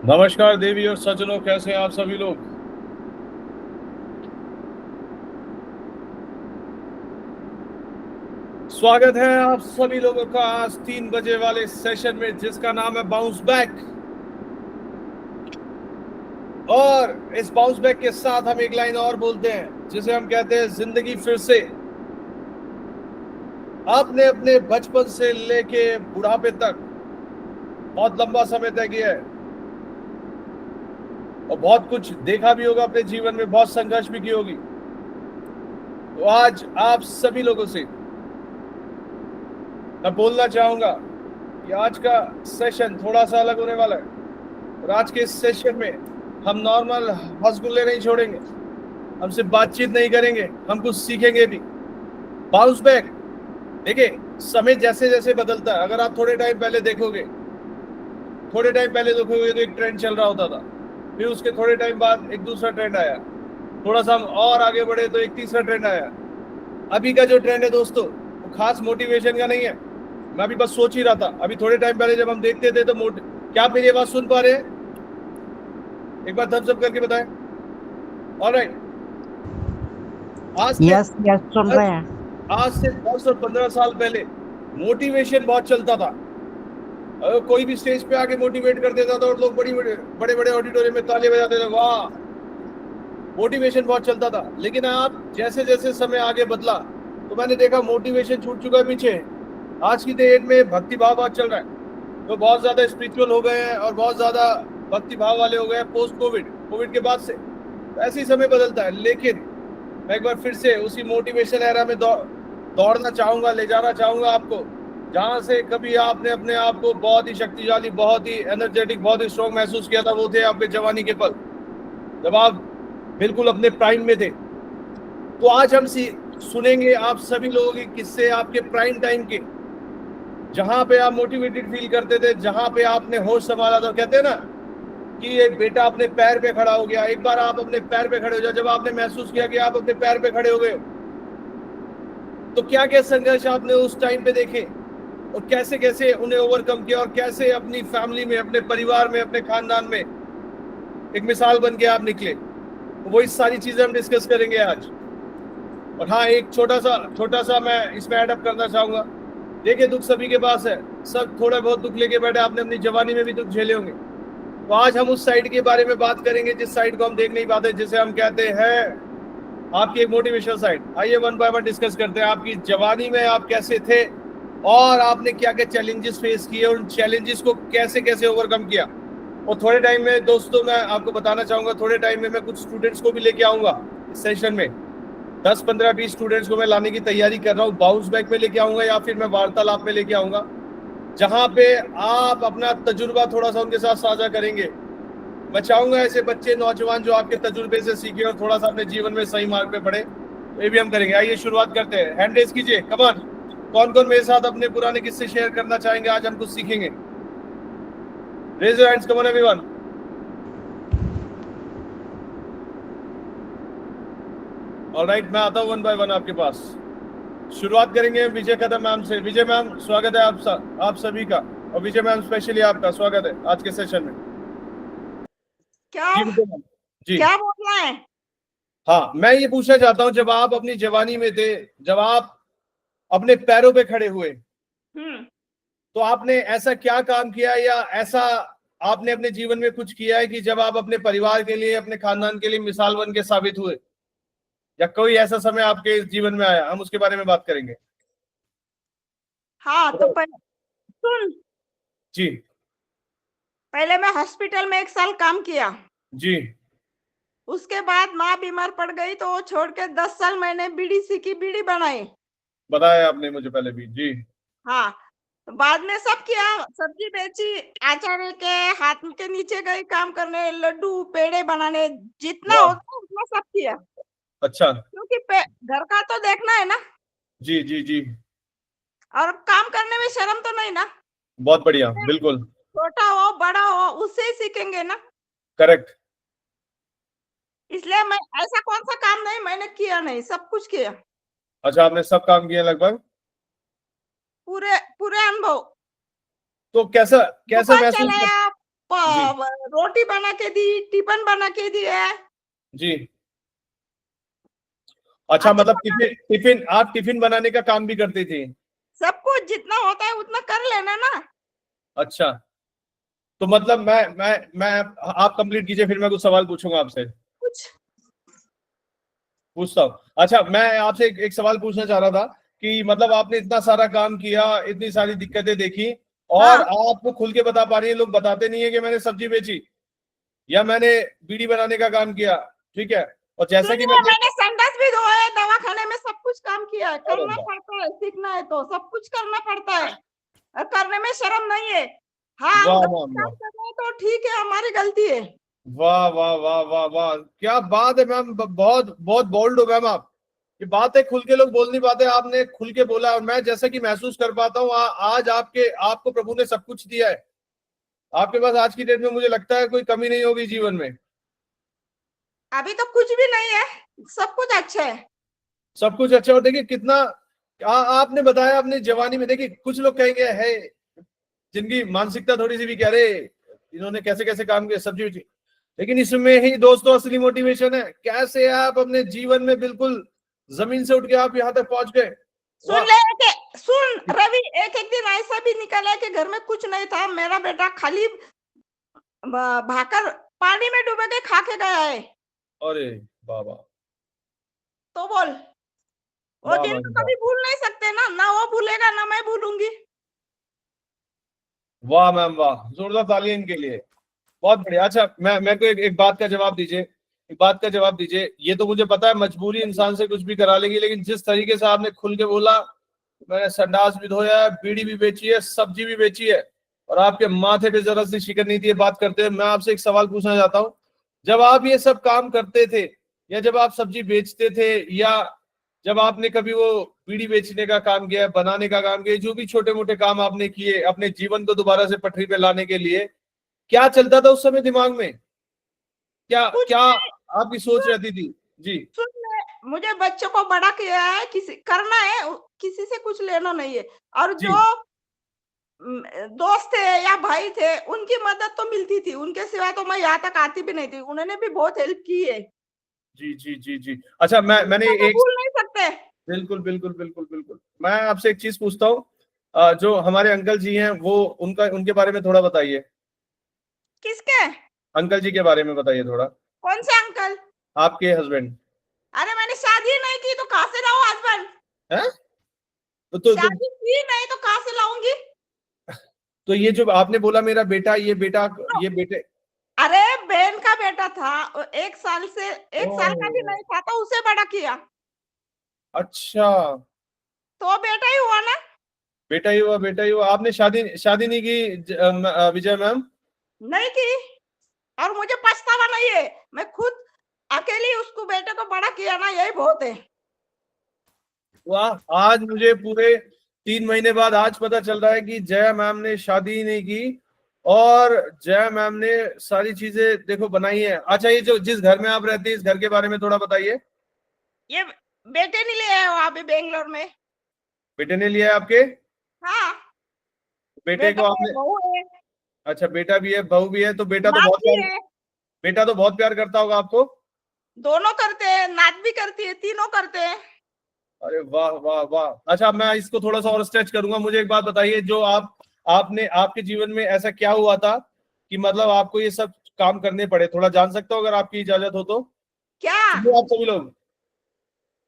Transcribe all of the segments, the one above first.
नमस्कार देवी और सज्जनों, कैसे हैं आप सभी लोग। स्वागत है आप सभी लोगों का आज 3 बजे वाले सेशन में, जिसका नाम है बाउंस बैक। और इस बाउंस बैक के साथ हम एक लाइन और बोलते हैं, जिसे हम कहते हैं जिंदगी फिर से। आपने अपने बचपन से लेके बुढ़ापे तक बहुत लंबा समय तय किया है और बहुत कुछ देखा भी होगा अपने जीवन में, बहुत संघर्ष भी की होगी। तो आज आप सभी लोगों से मैं बोलना चाहूंगा कि आज का सेशन थोड़ा सा अलग होने वाला है। और आज के इस सेशन में हम नॉर्मल हंसगुल्ले नहीं छोड़ेंगे, हम सिर्फ बातचीत नहीं करेंगे, हम कुछ सीखेंगे भी। बाउंस बैक, देखिए समय जैसे जैसे बदलता है, अगर आप थोड़े टाइम पहले देखोगे थोड़े टाइम पहले देखोगे तो एक ट्रेंड चल रहा होता था, फिर उसके थोड़े टाइम बाद एक दूसरा ट्रेंड आया, थोड़ा सा हम और आगे बढ़े तो एक तीसरा ट्रेंड आया। अभी का जो ट्रेंड है दोस्तों वो खास मोटिवेशन का नहीं है। मैं अभी बस सोच ही रहा था, अभी थोड़े टाइम पहले जब हम देखते थे तो क्या आप मेरी आवाज सुन पा रहे हैं? एक बार थम्स अप करके बताएं। ऑलराइट। आज से यस यस सुन रहे हैं। आज से 10 और 15 साल पहले मोटिवेशन बहुत चलता था। कोई भी स्टेज पे आके मोटिवेट कर देता था और लोग बड़े बड़े ऑडिटोरियम में ताली बजाते थे, वाह। मोटिवेशन बहुत चलता था। लेकिन आप जैसे जैसे समय आगे बदला तो मैंने देखा मोटिवेशन छूट चुका है पीछे। आज की डेट में भक्ति भाव बहुत चल रहा है, तो बहुत ज्यादा स्पिरिचुअल हो गए हैं और बहुत ज्यादा भक्ति भाव वाले हो गए हैं पोस्ट कोविड के बाद से। तो ऐसे ही समय बदलता है। लेकिन मैं एक बार फिर से उसी मोटिवेशन एरा में दौड़ना चाहूंगा, ले जाना चाहूंगा आपको, जहां से कभी आपने अपने आप को बहुत ही शक्तिशाली, बहुत ही एनर्जेटिक, बहुत ही स्ट्रॉन्ग महसूस किया था। वो थे आपके जवानी के पल, जब आप बिल्कुल अपने प्राइम में थे। तो आज हम सुनेंगे आप सभी लोगों के किस्से, आपके प्राइम टाइम के, जहां पे आप मोटिवेटेड फील करते थे, जहां पे आपने होश संभाला था। कहते हैं ना कि एक बेटा अपने पैर पे खड़ा हो गया। एक बार आप अपने पैर पे खड़े हो जाओ, जब आपने महसूस किया कि आप अपने पैर पे खड़े हो गए, तो क्या क्या संघर्ष आपने उस टाइम पे देखे और कैसे कैसे उन्हें ओवरकम किया, और कैसे अपनी फैमिली में, अपने परिवार में, अपने खानदान में एक मिसाल बन के आप निकले। तो वही सारी चीजें हम डिस्कस करेंगे आज। और हाँ, एक छोटा सा मैं इसमें एडअप करना चाहूंगा। देखिए, दुख सभी के पास है, सब थोड़ा बहुत दुख लेके बैठे। आपने अपनी जवानी में भी दुख झेले होंगे। तो आज हम उस साइड के बारे में बात करेंगे जिस साइड को हम देख नहीं पाते, जिसे हम कहते हैं आपकी एक मोटिवेशनल साइड। आइए वन बाय वन डिस्कस करते हैं। आपकी जवानी में आप कैसे थे और आपने क्या क्या चैलेंजेस फेस किए, उन चैलेंजेस को कैसे कैसे ओवरकम किया। और थोड़े टाइम में दोस्तों मैं आपको बताना चाहूंगा, थोड़े टाइम में मैं कुछ स्टूडेंट्स को भी लेके आऊंगा इस सेशन में। 10 15 20 स्टूडेंट्स को मैं लाने की तैयारी कर रहा हूँ। बाउंस बैक में लेके आऊंगा या फिर मैं वार्तालाप में लेके आऊंगा, जहां पे आप अपना तजुर्बा थोड़ा सा उनके साथ साझा करेंगे। मैं चाहूंगा ऐसे बच्चे, नौजवान जो आपके तजुर्बे से सीखे और थोड़ा सा अपने जीवन में सही मार्ग पे बढ़े। तो ये भी हम करेंगे। आइए शुरुआत करते हैं। हैंड रेज कीजिए, कम ऑन। कौन कौन मेरे साथ अपने पुराने किस्से शेयर करना चाहेंगे? आज हम कुछ सीखेंगे। Raise your hands, come on everyone. Alright, मैं आता हूं वन बाय वन आपके पास। शुरुआत करेंगे विजय कदम मैम से। विजय मैम, स्वागत है आप सभी का। और विजय मैम स्पेशली आपका स्वागत है आज के सेशन में। क्या जी विजय मैम। जी क्या बोलना है? हाँ, मैं ये पूछना चाहता हूँ, जब आप अपनी जवानी में थे, जब आप अपने पैरों पे खड़े हुए, तो आपने ऐसा क्या काम किया, या ऐसा आपने अपने जीवन में कुछ किया है कि जब आप अपने परिवार के लिए, अपने खानदान के लिए मिसाल बन के साबित हुए, या कोई ऐसा समय आपके जीवन में आया? हम उसके बारे में बात करेंगे। हाँ, तो सुन, जी पहले मैं हॉस्पिटल में 1 साल काम किया। जी। उसके बाद माँ बीमार पड़ गई तो वो छोड़ के 10 साल मैंने बीड़ी सीखी, बीड़ी बनाई। बताया आपने मुझे पहले भी। जी हाँ, तो बाद में सब किया, सब्जी बेची, आचार्य के हाथ के नीचे गई काम करने, लड्डू पेड़े बनाने, जितना वाह, होता उतना सब किया। अच्छा। क्योंकि घर का तो देखना है ना, जी जी जी, और काम करने में शर्म तो नहीं ना। बहुत बढ़िया, बिल्कुल छोटा हो बड़ा हो उससे ही सीखेंगे ना। करेक्ट। इसलिए मैं ऐसा कौन सा काम नहीं मैंने किया नहीं, सब कुछ किया। अच्छा, आपने सब काम किए लगभग? पूरे पूरे अनुभव। तो कैसा कैसा दुकान महसूस कर? चलाया, जी रोटी बना के दी, टिफिन बना के दिया। जी। अच्छा, अच्छा मतलब बना, आप टिफिन बनाने का काम भी करती थी? सब कुछ जितना होता है उतना कर लेना ना। अच्छा, तो मतलब मैं आप कंप्लीट कीजिए, फिर मैं कुछ सवाल पूछूंगा आपसे। कुछ पूछता हूँ। अच्छा, मैं आपसे एक सवाल पूछना चाह रहा था कि मतलब आपने इतना सारा काम किया, इतनी सारी दिक्कतें देखी, और हाँ, आपको खुल के बता पा रही है। लोग बताते नहीं है कि मैंने सब्जी बेची या मैंने बीड़ी बनाने का काम किया, ठीक है। और जैसा कि सुनिए, मैं मैंने संडास भी धोए, दवाखाने में सब कुछ काम किया है। अरे करना वाह पड़ता है, सीखना है तो सब कुछ करना पड़ता है, और करने में शर्म नहीं है। हाँ, हम वाह गलत वाह काम वाह कर रहे हैं तो ठीक है, हमारी गलती है। वाह वाह वाह वाह वाह, क्या बात है मैम। बहुत बहुत बोल्ड हो मैम आप। ये बात है, खुल के लोग बोल नहीं पाते, आपने खुल के बोला। और मैं जैसा कि महसूस कर पाता हूँ, आज आपको प्रभु ने सब कुछ दिया है। आपके पास आज की डेट में मुझे लगता है कोई कमी नहीं होगी जीवन में। अभी तो कुछ भी नहीं है, सब कुछ अच्छा है। सब कुछ अच्छा। और देखिए कितना आपने बताया अपनी जवानी में, देखिए कुछ लोग कहेंगे है जिनकी मानसिकता थोड़ी सी भी कह रहे इन्होंने कैसे कैसे काम किया सब्जी उब्जी, लेकिन इसमें ही दोस्तों असली मोटिवेशन है। कैसे आप अपने जीवन में बिल्कुल जमीन से उठ के आप यहाँ तक पहुंच गए। सुन ले के सुन रवि, एक एक दिन ऐसा भी निकला कि घर में कुछ नहीं था, मेरा बेटा खाली भाकर पानी में डूबे के खा के गया है। अरे बाबा, तो बोल, वो वाह दिन मैम तो वाह, कभी भूल नहीं सकते ना, ना वो भूलेगा ना मैं भूलूंगी। वाह मैम वाह, जोरदार तालियां इनके लिए, बहुत बढ़िया। अच्छा मैं को एक बात का जवाब दीजिए, एक बात का जवाब दीजिए। ये तो मुझे पता है मजबूरी इंसान से कुछ भी करा लेगी, लेकिन जिस तरीके से आपने खुल के बोला, मैंने संडास भी धोया है, बीड़ी भी बेची है, सब्जी भी बेची है, और आपके माथे पे जरा सी शिकन नहीं थी ये बात करते हुए। मैं आपसे एक सवाल पूछना चाहता हूँ, जब आप ये सब काम करते थे, या जब आप सब्जी बेचते थे, या जब आपने कभी वो बीड़ी बेचने का काम किया, बनाने का काम किया, जो भी छोटे मोटे काम आपने किए अपने जीवन को दोबारा से पटरी पे लाने के लिए, क्या चलता था उस समय दिमाग में? क्या कुछ क्या नहीं। आपकी सोच रहती थी? जी सुन ले, मुझे बच्चों को बड़ा किया है, किसी करना है, किसी से कुछ लेना नहीं है। और जी जो दोस्त थे या भाई थे, उनकी मदद तो मिलती थी, उनके सिवा तो मैं यहाँ तक आती भी नहीं थी। उन्होंने भी बहुत हेल्प की है। जी जी जी जी। अच्छा मैंने तो एक, भूल नहीं सकते। बिल्कुल बिल्कुल बिल्कुल बिल्कुल, मैं आपसे एक चीज पूछता हूँ। जो हमारे अंकल जी हैं वो, उनका उनके बारे में थोड़ा बताइए। किसके? अंकल जी के बारे में बताइए थोड़ा। कौन से अंकल? आपके हस्बैंड अरे मैंने शादी नहीं की तो कहाँ से लाऊं हस्बैंड? है। शादी की नहीं तो कहाँ से लाऊंगी? तो ये जो आपने बोला मेरा बेटा, ये बेटा, तो, ये बेटे। अरे बहन का बेटा था, 1 साल से, ओ 1 साल का भी नहीं था तो उसे बड़ा किया, अच्छा, तो बेटा ही हुआ ना। बेटा ही हुआ, बेटा ही हुआ। आपने शादी शादी नहीं की विजय मैम? नहीं की, और मुझे पछतावा नहीं है। मैं खुद अकेली उसको बेटे को बड़ा किया ना, यही बहुत है। वाह, आज मुझे पूरे 3 महीने बाद आज पता चल रहा है कि जया मैम ने शादी ही नहीं की, और जया मैम ने सारी चीजें देखो बनाई है। अच्छा, ये जो जिस घर में आप रहती है, इस घर के बारे में थोड़ा बताइए। ये बेटे ने लिया है वहां पे बेंगलोर में। बेटे ने लिया है आपके? हाँ, बेटे को बेटा है, आपने, बहू है, अच्छा बेटा भी है बहू भी है, तो बेटा तो नात बहुत भी प्यार, है। बेटा तो बहुत प्यार करता होगा आपको। दोनों करते हैं, नात भी करती है, तीनों करते हैं। अरे वाह वाह वाह। अच्छा मैं इसको थोड़ा सा और स्ट्रेच करूंगा। मुझे एक बात बताइए, जो आपने आपके जीवन में ऐसा क्या हुआ था कि मतलब आपको ये सब काम करने पड़े? थोड़ा जान सकता हूँ अगर आपकी इजाजत हो तो। क्या? सुनिए आप सभी लोग,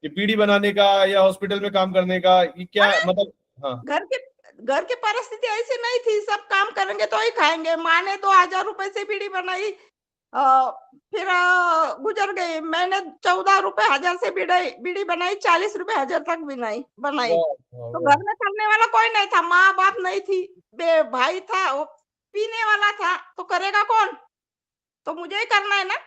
ये बीड़ी बनाने का या हॉस्पिटल में काम करने का, ये क्या अरे मतलब? हाँ घर की परिस्थिति ऐसी नहीं थी, सब काम करेंगे तो ही खाएंगे। माँ ने 2,000 रुपए से बीड़ी बनाई, फिर गुजर गई। मैंने 14 रुपए हजार से बीड़ी बनाई, 40 रुपए हजार तक भी नहीं बनाई। वाह वाह तो वाह घर में करने वाला कोई नहीं था, माँ बाप नहीं थी, भाई था, वो पीने वाला था, तो करेगा कौन? तो मुझे ही करना है ना।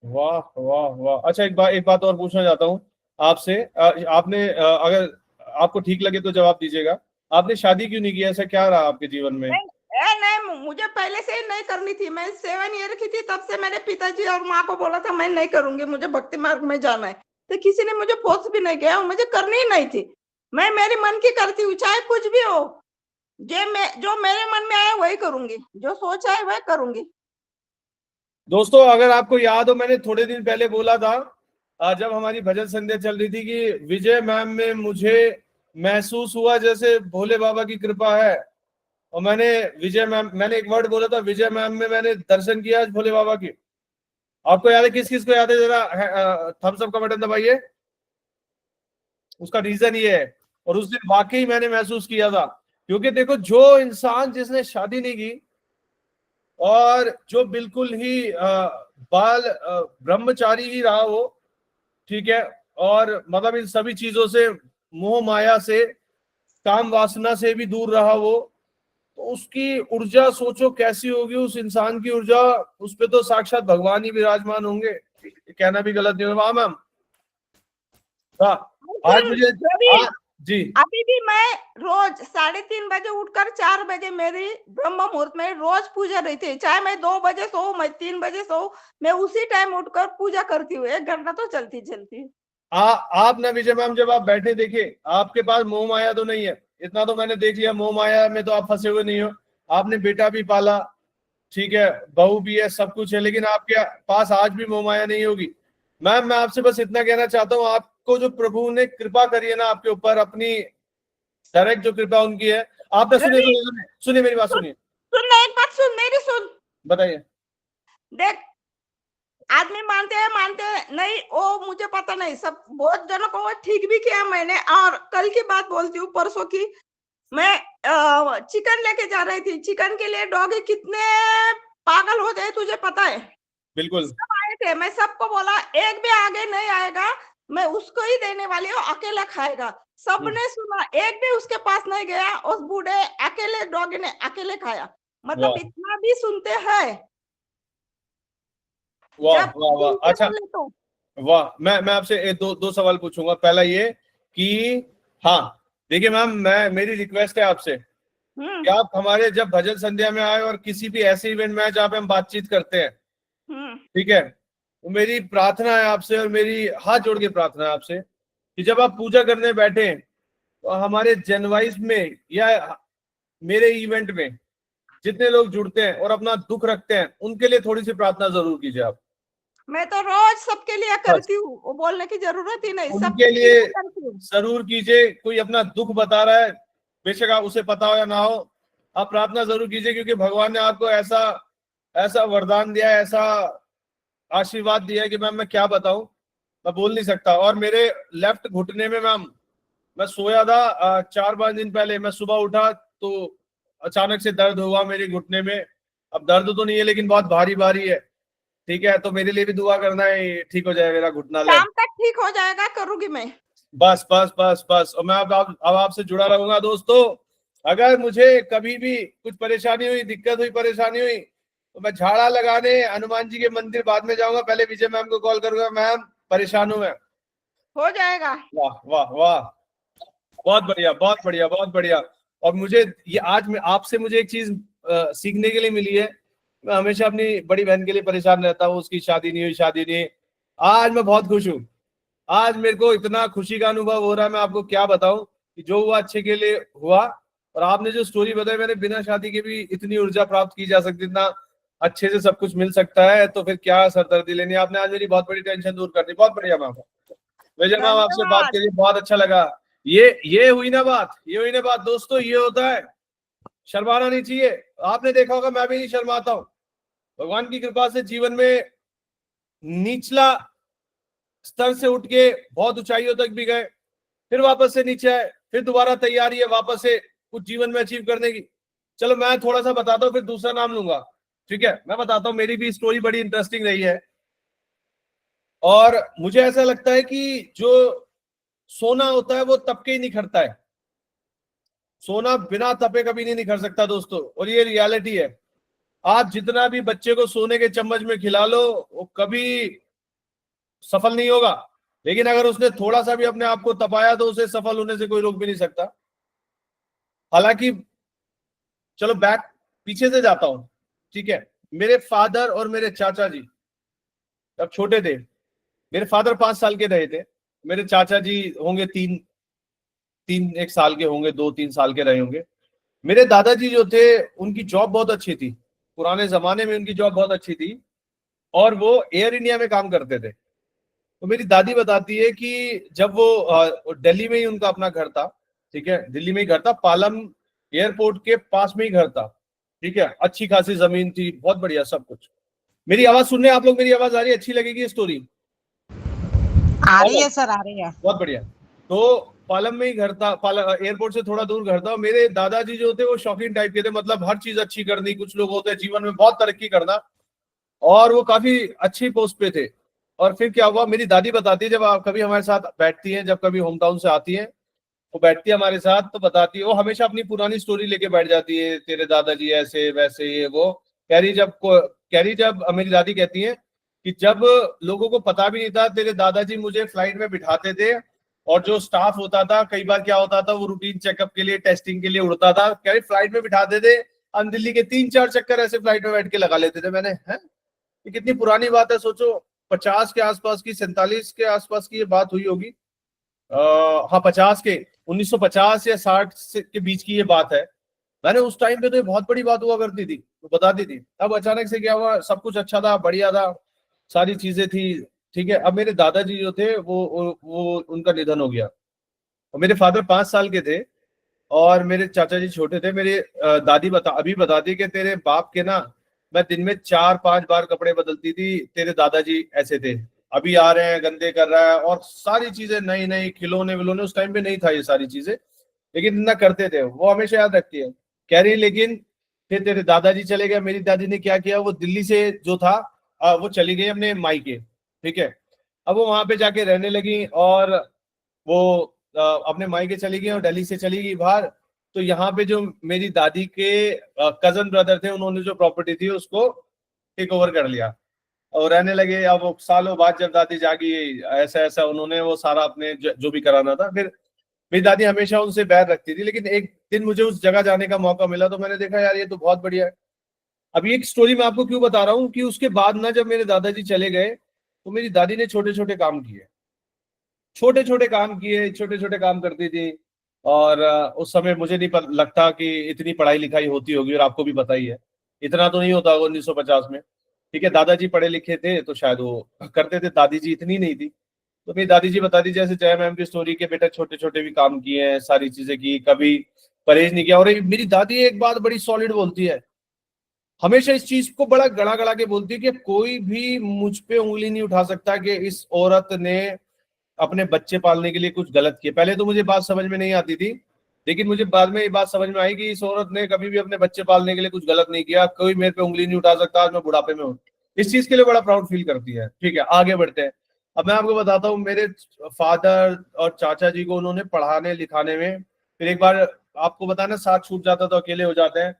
वाह वाह वाह। अच्छा एक बात और पूछना चाहता हूँ आपसे। आपने अगर आपको ठीक लगे तो जवाब दीजिएगा, आपने शादी क्यों नहीं की? ऐसा क्या रहा आपके जीवन में? नहीं, नहीं, मुझे पहले से ही नहीं करनी थी। मैं 7 ईयर की थी तब से मैंने पिताजी और माँ को बोला था मैं नहीं करूंगी, मुझे भक्ति मार्ग में जाना है। तो किसी ने मुझे फोर्स भी नहीं किया और मुझे करनी ही नहीं थी। मैं मेरी मन की करती हूँ, चाहे कुछ भी हो। जो मेरे मन में आया वही करूंगी, जो सोचा है वही करूंगी। दोस्तों अगर आपको याद हो, मैंने थोड़े दिन पहले बोला था, जब हमारी भजन संध्या चल रही थी, कि विजय मैम में मुझे महसूस हुआ जैसे भोले बाबा की कृपा है। और मैंने एक वर्ड बोला था, विजय मैम में मैंने दर्शन किया आज भोले बाबा की। आपको याद है? किस किस को याद है? जरा थम्स अप का बटन दबाइए। उसका रीजन ये है, और उस दिन वाकई मैंने महसूस किया था, क्योंकि देखो जो इंसान जिसने शादी नहीं की, और जो बिल्कुल ही बाल ब्रह्मचारी ही रहा हो, ठीक है, और मतलब इन सभी चीजों से, मोह माया से, काम वासना से भी दूर रहा वो, तो उसकी ऊर्जा सोचो कैसी होगी। उस इंसान की ऊर्जा, उस पे तो साक्षात भगवान ही विराजमान होंगे। कहना भी गलत नहीं होगा। मैम हाँ, आज बिल्कुल मुझे रवि, जी। अभी भी मैं रोज 3:30 बजे उठकर 4 बजे मेरी ब्रह्म मुहूर्त में रोज पूजा रहती है। चाहे मैं 2 बजे सो, मैं 3 बजे सो, मैं उसी टाइम उठकर पूजा करती हूँ। 1 घंटा तो चलती हूँ। आप ना विजय मैम, जब आप बैठे देखिए, आपके पास मोह माया तो नहीं है, इतना तो मैंने देख लिया। मोह माया में तो आप फंसे हुए नहीं हो। आपने बेटा भी पाला, ठीक है, बहू भी है, सब कुछ है, लेकिन आपके पास आज भी मोह माया नहीं होगी। मैम मैं आपसे बस इतना कहना चाहता हूँ, आपको जो प्रभु ने कृपा करी है ना आपके ऊपर, अपनी डायरेक्ट जो कृपा उनकी है। आप ना सुनिए रवि, सुनिए सुनिए सुनिए मेरी बात सुन सुनिए। सुन ना, एक बात सुन, मेरी सुन। बताइए। देख, आदमी मानते हैं नहीं, वो मुझे पता नहीं, सब बहुत जनों को वो ठीक भी किया मैंने। और कल की बात बोलती हूँ, परसों की, मैं चिकन लेके जा रही थी। चिकन के लिए डॉगी कितने पागल होते हैं तुझे पता है। बिल्कुल। सब आए थे, मैं सबको बोला एक भी आगे नहीं आएगा, मैं उसको ही देने वाली हूँ, अकेला खाएगा। सबने सुना, एक भी उसके पास नहीं गया। उस बूढ़े अकेले डॉगी ने अकेले खाया। मतलब वाह इतना भी सुनते हैं वाह जब वाह वाह, दिल से अच्छा। बोले तो। वाह, मैं आपसे दो दो सवाल पूछूंगा। पहला ये कि, हाँ, देखिए मैम, मैं मेरी रिक्वेस्ट है आपसे हम्म। कि आप हमारे जब भजन संध्या में आए और किसी भी ऐसे इवेंट में आए जहाँ पे हम बातचीत करते हैं, हम्म। ठीक है, तो मेरी प्रार्थना है आपसे, और मेरी हाथ जोड़ के प्रार्थना है आपसे कि जब आप पूजा करने बैठे तो हमारे जनवाइस में या मेरे इवेंट में जितने लोग जुड़ते हैं और अपना दुख रखते हैं, उनके लिए थोड़ी सी प्रार्थना जरूर कीजिए आप। मैं तो रोज सबके लिए बस करती हूँ, वो बोलने की जरूरत ही नहीं, उनके सबके लिए लिए करती हूँ। जरूर कीजिए। कोई अपना दुख बता रहा है, बेशक आप उसे पता हो या ना हो, आप प्रार्थना जरूर कीजिए, क्योंकि भगवान ने आपको ऐसा ऐसा वरदान दिया है, ऐसा आशीर्वाद दिया है कि मैम मैं क्या बताऊं, मैं बोल नहीं सकता। और मेरे लेफ्ट घुटने में मैम, मैं सोया था 4-5 दिन पहले, मैं सुबह उठा तो अचानक से दर्द हुआ मेरे घुटने में। अब दर्द तो नहीं है, लेकिन बहुत भारी भारी है, ठीक है, तो मेरे लिए भी दुआ करना है, ठीक हो जाए मेरा घुटना शाम लेफ्ट। तक ठीक हो जाएगा, करूंगी मैं। बस बस बस बस, और मैं अब आपसे जुड़ा रहूंगा दोस्तों। अगर मुझे कभी भी कुछ परेशानी हुई, दिक्कत हुई, परेशानी हुई, तो मैं झाड़ा लगाने हनुमान जी के मंदिर बाद में जाऊंगा, पहले विजय मैम को कॉल करूंगा, मैम परेशान हूं मैं। हो जाएगा। वाह वाह वाह, बहुत बढ़िया बहुत बढ़िया बहुत बढ़िया। और मुझे ये आज मैं आपसे मुझे एक चीज सीखने के लिए मिली है। मैं हमेशा अपनी बड़ी बहन के लिए परेशान रहता हूँ, उसकी शादी नहीं हुई, शादी नहीं हुई। आज मैं बहुत खुश हूँ। आज मेरे को इतना खुशी का अनुभव हो रहा है, मैं आपको क्या बताऊं, कि जो हुआ अच्छे के लिए हुआ। और आपने जो स्टोरी बताई, मैंने बिना शादी के भी इतनी ऊर्जा प्राप्त की जा सकती, इतना अच्छे से सब कुछ मिल सकता है, तो फिर क्या सरदर्दी लेनी। आपने आज मेरी बहुत बड़ी टेंशन दूर कर दी, बहुत बढ़िया मैम। वैजल मैम, आपसे बात धन्यवाद। करके बहुत अच्छा लगा। ये हुई ना बात, ये हुई ना बात दोस्तों, ये होता है, शर्माना नहीं चाहिए। आपने देखा होगा, मैं भी नहीं शर्माता हूँ। भगवान की कृपा से जीवन में निचला स्तर से उठ के बहुत ऊंचाइयों तक भी गए, फिर वापस से नीचे आए, फिर दोबारा तैयारी है वापस से कुछ जीवन में अचीव करने की। चलो मैं थोड़ा सा बताता हूँ, फिर दूसरा नाम लूंगा, ठीक है। मैं बताता हूँ, मेरी भी स्टोरी बड़ी इंटरेस्टिंग रही है। और मुझे ऐसा लगता है कि जो सोना होता है वो तप के ही निखरता है। सोना बिना तपे कभी नहीं निखर सकता दोस्तों, और ये रियलिटी है। आप जितना भी बच्चे को सोने के चम्मच में खिला लो, वो कभी सफल नहीं होगा। लेकिन अगर उसने थोड़ा सा भी अपने आप को तपाया, तो उसे सफल होने से कोई रोक भी नहीं सकता। हालांकि चलो बैक पीछे से जाता हूं, ठीक है। मेरे फादर और मेरे चाचा जी जब छोटे थे, मेरे फादर 5 साल के रहे थे, मेरे चाचा जी होंगे तीन तीन एक साल के होंगे, 2-3 साल के रहे होंगे। मेरे दादाजी जो थे, उनकी जॉब बहुत अच्छी थी, पुराने जमाने में उनकी जॉब बहुत अच्छी थी, और वो एयर इंडिया में काम करते थे। तो मेरी दादी बताती है कि जब वो दिल्ली में ही उनका अपना घर था, ठीक है, दिल्ली में ही घर था, पालम एयरपोर्ट के पास में ही घर था, ठीक है, अच्छी खासी जमीन थी, बहुत बढ़िया सब कुछ। मेरी आवाज सुनने आप लोग, मेरी आवाज आ रही है? अच्छी लगेगी स्टोरी? आ रही है सर, आ रही है। बहुत बढ़िया। तो पालम में ही घर था, एयरपोर्ट से थोड़ा दूर घर था। और मेरे दादाजी जो थे वो शौकीन टाइप के थे, मतलब हर चीज अच्छी करनी, कुछ लोग होते हैं जीवन में बहुत तरक्की करना, और वो काफी अच्छी पोस्ट पे थे। और फिर क्या हुआ, मेरी दादी बताती है, जब आप कभी हमारे साथ बैठती हैं, जब कभी होम टाउन से आती है, वो बैठती है हमारे साथ, तो बताती है, वो हमेशा अपनी पुरानी स्टोरी लेके बैठ जाती है, तेरे दादाजी ऐसे वैसे, ये वो। कह रही, जब मेरी दादी कहती है कि जब लोगों को पता भी नहीं था, तेरे दादाजी मुझे फ्लाइट में बिठाते थे और जो स्टाफ होता था, कई बार क्या होता था, वो रूटीन चेकअप के लिए, टेस्टिंग के लिए उड़ता था, कह रहे फ्लाइट में बिठाते थे, हम दिल्ली के 3-4 चक्कर ऐसे फ्लाइट में बैठ के लगा लेते थे। मैंने, है ये कितनी पुरानी बात है, सोचो 50 के आसपास की, 47 के आसपास की ये बात हुई होगी। हाँ 50 के, 1950 या 60 के बीच की ये बात है। मैंने उस टाइम पे तो ये बहुत बड़ी बात हुआ करती थी, तो बताती थी। अब अचानक से क्या हुआ, सब कुछ अच्छा था, बढ़िया था, सारी चीजें थी, ठीक है। अब मेरे दादाजी जो थे वो उनका निधन हो गया, और मेरे फादर 5 साल के थे, और मेरे चाचा जी छोटे थे। मेरे दादी अभी बताती कि तेरे बाप के ना, मैं दिन में 4-5 बार कपड़े बदलती थी, तेरे दादाजी ऐसे थे, अभी आ रहे हैं गंदे कर रहा है, और सारी चीजें नई नई, खिलौने विलौने, उस टाइम पे नहीं था ये सारी चीजें, लेकिन इतना करते थे। वो हमेशा याद रखती है, कह रही लेकिन फिर तेरे दादाजी चले गए, मेरी दादी ने क्या किया, वो दिल्ली से जो था वो चली गई अपने मायके, ठीक है। अब वो वहां पे जाके रहने लगी, और वो अपने मायके चली गई और दिल्ली से चली गई बाहर। तो यहाँ पे जो मेरी दादी के कजन ब्रदर थे, उन्होंने जो प्रॉपर्टी थी उसको टेक ओवर कर लिया और रहने लगे। अब वो सालों बाद जब दादी जागी, ऐसा ऐसा उन्होंने वो सारा अपने जो भी कराना था। फिर मेरी दादी हमेशा उनसे बैर रखती थी, लेकिन एक दिन मुझे उस जगह जाने का मौका मिला, तो मैंने देखा यार ये तो बहुत बढ़िया है। अभी एक स्टोरी मैं आपको क्यों बता रहा हूँ कि उसके बाद ना, जब मेरे दादाजी चले गए, तो मेरी दादी ने छोटे छोटे काम किए, छोटे छोटे काम किए, छोटे छोटे काम करती थी। और उस समय मुझे नहीं लगता कि इतनी पढ़ाई लिखाई होती होगी, और आपको भी पता ही है इतना तो नहीं होता होगा 1950 में, ठीक है। दादाजी पढ़े लिखे थे तो शायद वो करते थे, दादी जी इतनी नहीं थी। तो मेरी दादी जी बताती, जैसे जय मैम की स्टोरी के, बेटा छोटे छोटे भी काम किए हैं, सारी चीजें की, कभी परहेज नहीं किया। और मेरी दादी एक बात बड़ी सॉलिड बोलती है, हमेशा इस चीज को बड़ा गड़ा गड़ा के बोलती है कि कोई भी मुझ पे उंगली नहीं उठा सकता कि इस औरत ने अपने बच्चे पालने के लिए कुछ गलत किया। पहले तो मुझे बात समझ में नहीं आती थी, लेकिन मुझे बाद में ये बात समझ में आई कि इस औरत ने कभी भी अपने बच्चे पालने के लिए कुछ गलत नहीं किया, कोई मेरे पे उंगली नहीं उठा सकता, आज मैं बुढ़ापे में हूँ। इस चीज के लिए बड़ा प्राउड फील करती है, ठीक है। आगे बढ़ते हैं। अब मैं आपको बताता हूँ, मेरे फादर और चाचा जी को उन्होंने पढ़ाने लिखाने में, फिर एक बार आपको बताना साथ छूट जाता तो अकेले हो जाते हैं,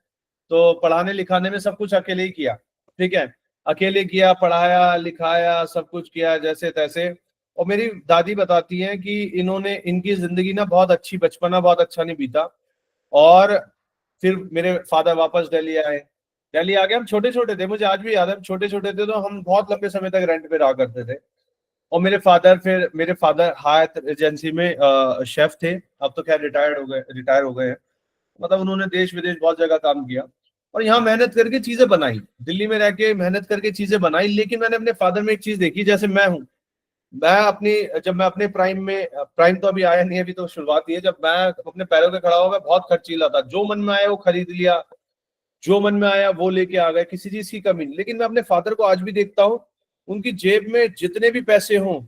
तो पढ़ाने लिखाने में सब कुछ अकेले ही किया, ठीक है। अकेले किया, पढ़ाया लिखाया, सब कुछ किया जैसे तैसे। और मेरी दादी बताती हैं कि इन्होंने, इनकी जिंदगी ना बहुत अच्छी, बचपना बहुत अच्छा नहीं बीता। और फिर मेरे फादर वापस दिल्ली आए, दिल्ली आ गए। हम छोटे छोटे थे, मुझे आज भी याद है, हम छोटे छोटे थे, तो हम बहुत लंबे समय तक रेंट पे रहा करते थे। और मेरे फादर हायत एजेंसी में शेफ थे, अब तो खैर रिटायर हो गए हैं। मतलब उन्होंने देश विदेश बहुत जगह काम किया, और यहाँ मेहनत करके चीजें बनाई, दिल्ली में रह के मेहनत करके चीजें बनाई। लेकिन मैंने अपने फादर में एक चीज देखी, जैसे मैं हूँ, जब मैं अपने प्राइम तो अभी आया नहीं है, अभी तो शुरुआत ही है, जब मैं अपने पैरों पे खड़ा हुआ, मैं बहुत खर्चीला था, जो मन में आया वो खरीद लिया, जो मन में आया वो लेके आ गए, किसी चीज की कमी नहीं। लेकिन मैं अपने फादर को आज भी देखता हूँ, उनकी जेब में जितने भी पैसे हों,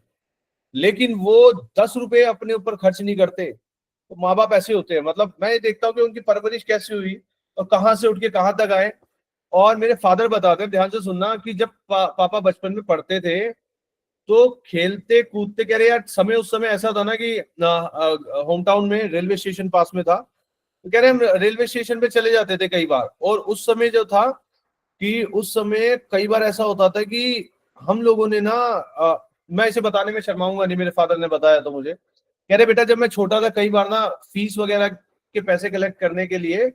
लेकिन वो 10 रुपए अपने ऊपर खर्च नहीं करते। तो माँ बाप ऐसे होते हैं, मतलब मैं ये देखता हूँ कि उनकी परवरिश कैसी हुई और कहाँ से उठ के कहाँ तक आए। और मेरे फादर बताते हैं, ध्यान से सुनना, कि जब पापा बचपन में पढ़ते थे, तो खेलते कूदते, कह रहे यार समय, उस समय ऐसा था ना कि होम टाउन में रेलवे स्टेशन पास में था, तो कह रहे हम रेलवे स्टेशन पे चले जाते थे कई बार। और उस समय जो था कि उस समय कई बार ऐसा होता था कि हम लोगों ने ना, मैं इसे बताने में शर्माऊंगा नहीं, मेरे फादर ने बताया तो मुझे, कह रहे बेटा जब मैं छोटा था, कई बार ना फीस वगैरह के पैसे कलेक्ट करने के लिए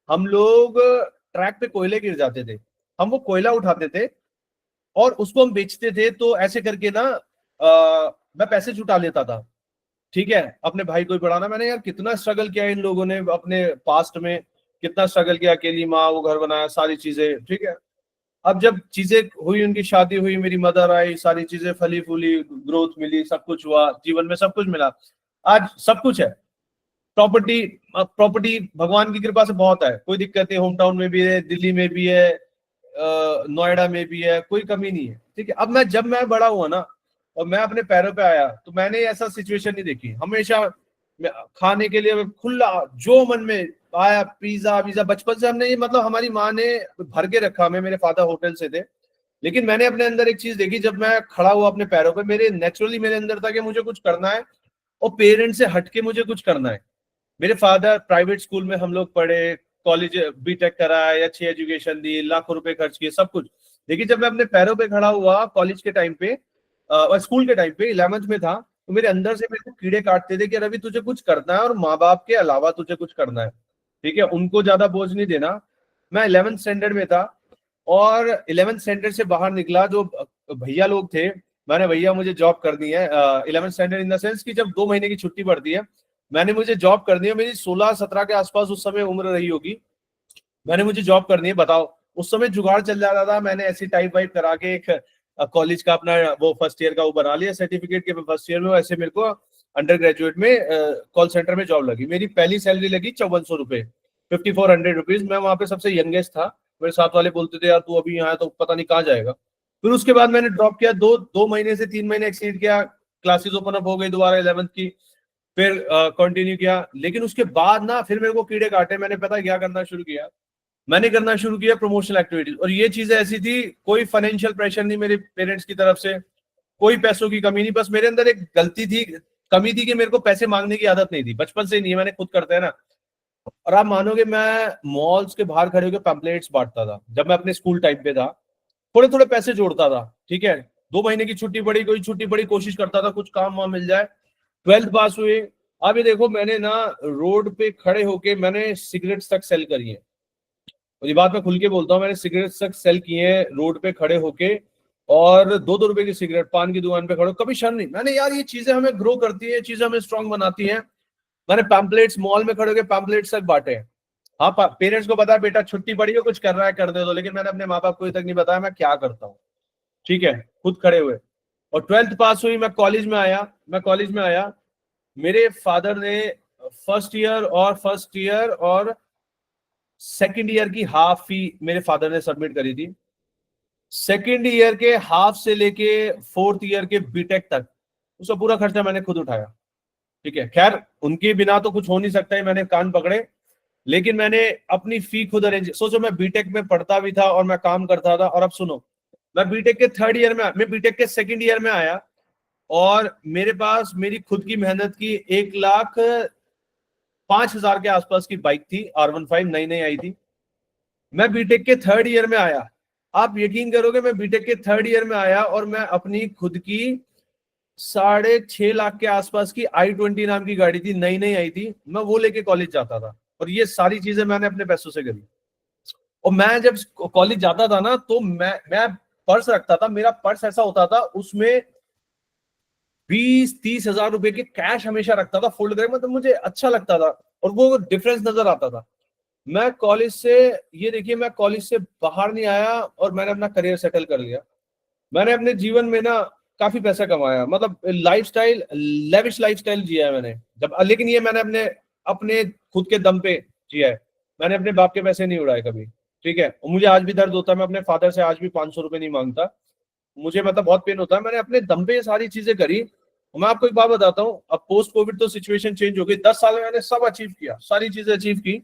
हम लोग ट्रैक पे कोयले गिर जाते थे, हम वो कोयला उठाते थे और उसको हम बेचते थे। तो ऐसे करके ना मैं पैसे जुटा लेता था, ठीक है, अपने भाई को ही पढ़ाना। मैंने यार कितना स्ट्रगल किया इन लोगों ने अपने पास्ट में, कितना स्ट्रगल किया, अकेली माँ, वो घर बनाया, सारी चीजें, ठीक है। अब जब चीजें हुई, उनकी शादी हुई, मेरी मदर आई, सारी चीजें फली फूली, ग्रोथ मिली, सब कुछ हुआ, जीवन में सब कुछ मिला, आज सब कुछ है। प्रॉपर्टी प्रॉपर्टी भगवान की कृपा से बहुत है, कोई दिक्कत नहीं, होम टाउन में भी है, दिल्ली में भी है, नोएडा में भी है, कोई कमी नहीं है, ठीक है। अब जब मैं बड़ा हुआ ना और मैं अपने पैरों पे आया, तो मैंने ऐसा सिचुएशन नहीं देखी। हमेशा खाने के लिए खुला, जो मन में आया, पिज्जा वीजा, बचपन से हमने ये, मतलब हमारी माँ ने भर के रखा हमें, मेरे फादर होटल से थे। लेकिन मैंने अपने अंदर एक चीज देखी, जब मैं खड़ा हुआ अपने पैरों पे, नेचुरली मेरे अंदर था कि मुझे कुछ करना है और पेरेंट्स से हटके मुझे कुछ करना है। मेरे फादर प्राइवेट स्कूल में हम लोग पढ़े, कॉलेज बीटेक कराया, अच्छी एजुकेशन दी, लाखों रुपए खर्च किए, सब कुछ। लेकिन जब मैं अपने पैरों पे खड़ा हुआ कॉलेज के टाइम पे, स्कूल के टाइम पे 11th में था, तो मेरे अंदर से मेरे को कीड़े काटते थे कि रवि तुझे कुछ करना है और माँ बाप के अलावा तुझे कुछ करना है, ठीक है, उनको ज्यादा बोझ नहीं देना। मैं 11th स्टैंडर्ड में था और 11th स्टैंडर्ड से बाहर निकला, जो भैया लोग थे, मैंने भैया मुझे जॉब करनी है, 11th standard in the sense कि जब 2 महीने की छुट्टी पड़ती है, मैंने मुझे जॉब करनी है, मेरी 16-17 के आसपास उस समय उम्र रही होगी, मैंने मुझे जॉब करनी है, बताओ। उस समय जुगाड़ चल जाता था, मैंने ऐसी टाइप वाइप करा के एक कॉलेज का अपना वो फर्स्ट ईयर का वो बना लिया सर्टिफिकेट के फर्स्ट ईयर में, ऐसे मेरे को अंडर ग्रेजुएट में कॉल सेंटर में जॉब लगी। मेरी पहली सैलरी लगी 5400 रुपए, 5400 रुपीज। मैं वहां पे सबसे यंगेस्ट था, मेरे साथ वाले बोलते थे यार तू अभी यहाँ है तो पता नहीं कहाँ जाएगा। फिर उसके बाद मैंने ड्रॉप किया, 2 महीने से 3 महीने एक्सीड किया, क्लासेस ओपन अप हो गई दोबारा 11th की, फिर कंटिन्यू किया। लेकिन उसके बाद ना फिर मेरे को कीड़े काटे, मैंने पता क्या करना शुरू किया, मैंने करना शुरू किया प्रमोशनल एक्टिविटीज। और ये चीजें ऐसी थी, कोई फाइनेंशियल प्रेशर नहीं मेरे पेरेंट्स की तरफ से, कोई पैसों की कमी नहीं, बस मेरे अंदर एक गलती थी, कमी थी कि मेरे को पैसे मांगने की आदत नहीं थी, बचपन से नहीं है, मैंने खुद करते हैं ना। और आप मानोगे मैं मॉल्स के बाहर खड़े होकर पैम्पलेट्स बांटता था जब मैं अपने स्कूल टाइम पे था, थोड़े थोड़े पैसे जोड़ता था, ठीक है, 2 महीने की छुट्टी पड़ी, कोई छुट्टी पड़ी, कोशिश करता था कुछ काम वहां मिल जाए। 12th पास हुए, अब ये देखो मैंने ना रोड पे खड़े होके मैंने सिगरेट्स तक सेल करी है, और ये बात मैं खुल के बोलता हूँ, मैंने सिगरेट तक सेल किए हैं रोड पे खड़े होके, और 2-2 रुपए की सिगरेट पान की दुकान पे खड़े, कभी शर्म नहीं। मैंने यार ये चीजें हमें ग्रो करती है, चीजें हमें स्ट्रांग बनाती हैं। मैंने पैम्पलेट्स मॉल में खड़े होकर पैम्पलेट्स तक बांटे हैं। हाँ, पेरेंट्स को पता है बेटा छुट्टी पड़ी है कुछ कर रहा है कर दे दो, लेकिन मैंने अपने माँ बाप को तक नहीं बताया मैं क्या करता हूँ, ठीक है, खुद खड़े हुए। और 12th पास हुई, मैं कॉलेज में आया, मेरे फादर ने फर्स्ट ईयर और सेकंड ईयर की हाफ फी मेरे फादर ने सबमिट करी थी। सेकंड ईयर के हाफ से लेके 4th ईयर के बीटेक तक उसका पूरा खर्चा मैंने खुद उठाया, ठीक है। खैर उनके बिना तो कुछ हो नहीं सकता है, मैंने कान पकड़े, लेकिन मैंने अपनी फी खुद अरेंज। सोचो मैं बीटेक में पढ़ता भी था और मैं काम करता था, और अब सुनो, मैं बीटेक के थर्ड ईयर में, मैं बीटेक के सेकंड ईयर में आया और मेरे पास मेरी खुद की मेहनत की 1,05,000 के आसपास की बाइक थी, R15 नई नई आई थी। मैं बीटेक के थर्ड ईयर में आया, आप यकीन करोगे मैं बीटेक के थर्ड ईयर में आया और मैं अपनी खुद की 6.5 लाख के आसपास की i20 नाम की गाड़ी थी, नई नई आई थी, मैं वो लेके कॉलेज जाता था। और ये सारी चीजें मैंने अपने पैसों से करी। और मैं जब कॉलेज जाता था ना तो मैं पर्स रखता था, मेरा पर्स ऐसा होता था उसमें 20-30 हजार रुपए के कैश हमेशा रखता था फोल्ड करके, मतलब मुझे अच्छा लगता था और वो डिफरेंस नजर आता था। मैं कॉलेज से, ये देखिए मैं कॉलेज से बाहर नहीं आया और मैंने अपना करियर सेटल कर लिया। मैंने अपने जीवन में ना काफी पैसा कमाया, मतलब लाइफस्टाइल, लेविश लाइफस्टाइल जिया है मैंने जब, लेकिन ये मैंने अपने अपने खुद के दम पे जिया है, मैंने अपने बाप के पैसे नहीं उड़ाए कभी, ठीक है। और मुझे आज भी दर्द होता है, मैं अपने फादर से आज भी 500 रुपए नहीं मांगता, मुझे मतलब बहुत पेन होता है, मैंने अपने दम पे ये सारी चीजें करी। और मैं आपको एक बात बताता हूँ, अब पोस्ट कोविड तो सिचुएशन चेंज हो गई, 10 साल में मैंने सब अचीव किया, सारी चीजें अचीव की।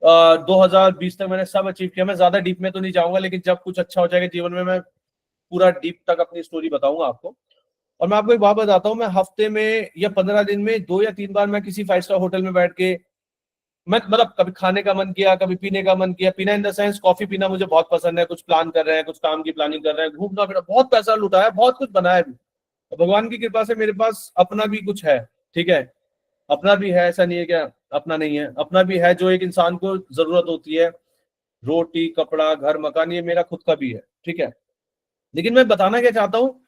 2020 तक मैंने सब अचीव किया। मैं ज्यादा डीप में तो नहीं जाऊंगा, लेकिन जब कुछ अच्छा हो जाएगा जीवन में मैं पूरा डीप तक अपनी स्टोरी बताऊंगा आपको। और मैं आपको एक बात बताता हूँ, मैं हफ्ते में या 15 दिन में 2 या 3 बार मैं किसी 5 स्टार होटल में बैठ के, मैं मतलब कभी खाने का मन किया, कभी पीने का मन किया, पीना इन द सेंस कॉफी पीना मुझे बहुत पसंद है, कुछ प्लान कर रहे हैं, कुछ काम की प्लानिंग कर रहे हैं, घूमना फिरना, बहुत पैसा लुटाया, बहुत कुछ बनाया भी। और भगवान की कृपा से मेरे पास अपना भी कुछ है, ठीक है, अपना भी है, ऐसा नहीं है क्या अपना नहीं है, अपना भी है जो एक इंसान को जरूरत होती है, रोटी कपड़ा घर मकान, ये मेरा खुद का भी है, ठीक है। लेकिन मैं बताना क्या चाहता हूँ,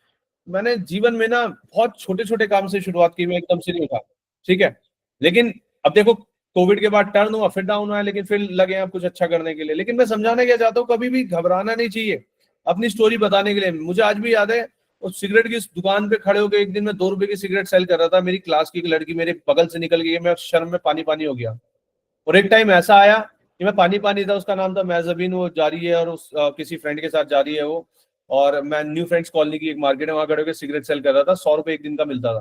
मैंने जीवन में ना बहुत छोटे छोटे काम से शुरुआत की, मैं एकदम से नहीं उठा, ठीक है। लेकिन अब देखो कोविड के बाद टर्न हुआ, फिर डाउन हुआ, लेकिन फिर लगे आप कुछ अच्छा करने के लिए। लेकिन मैं समझाना क्या चाहता हूँ, कभी भी घबराना नहीं चाहिए अपनी स्टोरी बताने के लिए। मुझे आज भी याद है उस सिगरेट की दुकान पे खड़े होकर एक दिन में 2 रुपए की सिगरेट सेल कर रहा था, मेरी क्लास की एक लड़की मेरे बगल से निकल गई, मैं शर्म में पानी पानी हो गया। और एक टाइम ऐसा आया कि मैं पानी पानी था, उसका नाम था मैजबीन, वो जा रही है और उस किसी फ्रेंड के साथ जा रही है वो, और मैं न्यू फ्रेंड्स कॉलोनी की एक मार्केट है वहां खड़े होकर सिगरेट सेल कर रहा था, 100 रुपए एक दिन का मिलता था।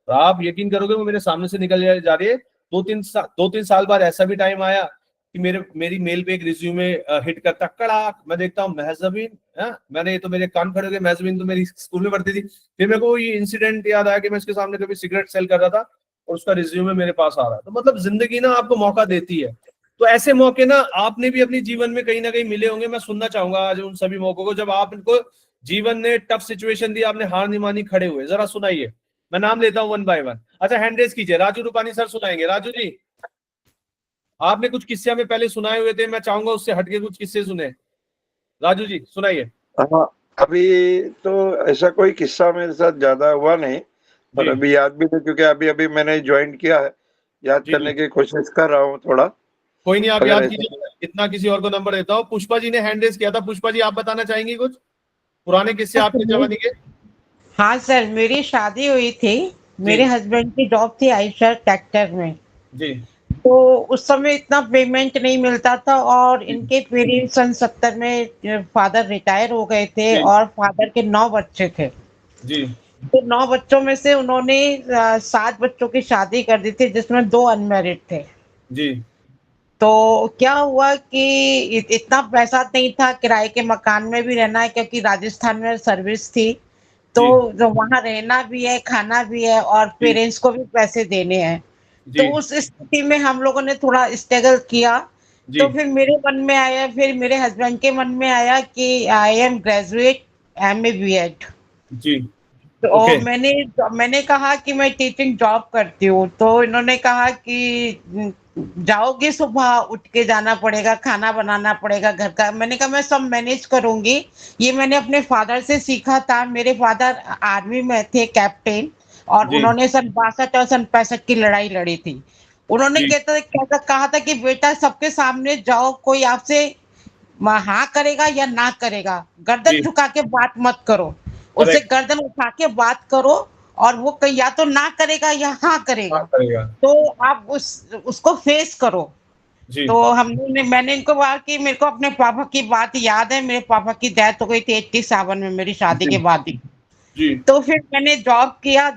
तो आप यकीन करोगे वो मेरे सामने से निकल जा रही है। 2-3 साल बाद ऐसा भी टाइम आया कि मेरी मेल पे एक रिज्यूमे हिट करता, कड़ाक, मैं देखता हूँ महजबीन, मैंने तो मेरे कान खड़े हो गए, महजबीन तो मेरी स्कूल में पढ़ती थी। फिर मेरे को ये इंसिडेंट याद आया कि मैं इसके सामने कभी सिगरेट सेल कर रहा था और उसका रिज्यूमे मेरे पास आ रहा है। तो मतलब जिंदगी ना आपको मौका देती है, तो ऐसे मौके ना आपने भी अपने जीवन में कहीं ना कहीं मिले होंगे। मैं सुनना चाहूंगा आज उन सभी मौकों को जब आप इनको जीवन ने टफ सिचुएशन दी, आपने हार नहीं मानी, खड़े हुए, जरा सुनाइए। मैं नाम लेता हूँ वन बाय वन। अच्छा, हैंड रेस कीजिए। राजू रूपानी सर सुनाएंगे। राजू जी, आपने कुछ किस्से हमें पहले सुनाए हुए थे, मैं चाहूंगा उससे हटके कुछ किस्से सुने। राजू जी सुनाइए। हाँ, अभी तो ऐसा कोई किस्सा मेरे साथ ज्यादा हुआ नहीं, पर जी अभी याद भी नहीं, क्योंकि अभी अभी मैंने ज्वाइन किया है। याद जी करने जी, की कोशिश कर रहा हूँ थोड़ा, कोई नहीं, आप अगर याद ऐसा। कीजिए। इतना किसी और को नंबर देता हूँ। पुष्पा जी ने हैंड रेस किया था। पुष्पा जी, आप बताना चाहेंगी कुछ पुराने किस्से आपके जवानी के? हाँ सर, मेरी शादी हुई थी। जी मेरे हस्बैंड की जॉब थी आयशर ट्रैक्टर में। जी तो उस समय इतना पेमेंट नहीं मिलता था, और जी इनके पेरेंट्स सन 70 में फादर रिटायर हो गए थे, जी और फादर के 9 बच्चे थे। जी तो 9 बच्चों में से उन्होंने 7 बच्चों की शादी कर दी थी, जिसमें 2 अनमैरिड थे। जी तो क्या हुआ कि इतना पैसा नहीं था किराए के मकान में भी रहना है, क्योंकि राजस्थान में सर्विस थी। तो जी जो वहाँ रहना भी है, खाना भी है, और जी पेरेंट्स को भी पैसे देने हैं। जी तो उस स्थिति में हम लोगों ने थोड़ा स्ट्रगल किया। जी तो फिर मेरे मन में आया, फिर मेरे हस्बैंड के मन में आया कि I am graduate, MA BEd. जी। तो ओके। मैंने कहा कि मैं टीचिंग जॉब करती हूँ। तो इन्होंने कहा कि जाओगी, सुबह उठ के जाना पड़ेगा, खाना बनाना पड़ेगा घर का। मैंने कहा मैं सब मैनेज करूंगी। ये मैंने अपने फादर से सीखा था। मेरे फादर आर्मी में थे, कैप्टन, और जी उन्होंने सन 62 और सन 65 की लड़ाई लड़ी थी। उन्होंने जी कहता कहा था कि बेटा, सबके सामने जाओ, कोई आपसे हाँ करेगा या ना करेगा, गर्दन जी। झुका के बात मत करो। उससे करेक्ट। गर्दन उठा के बात करो, और वो कहीं या तो ना करेगा या हाँ हाँ, करेगा। करेगा। तो आप उसको फेस करो। जी तो मैंने इनको कहा कि मेरे को अपने पापा की बात याद है। मेरे पापा की डेथ हो गई थी 87 में, मेरी शादी जी के बाद ही। जी तो फिर मैंने जॉब किया।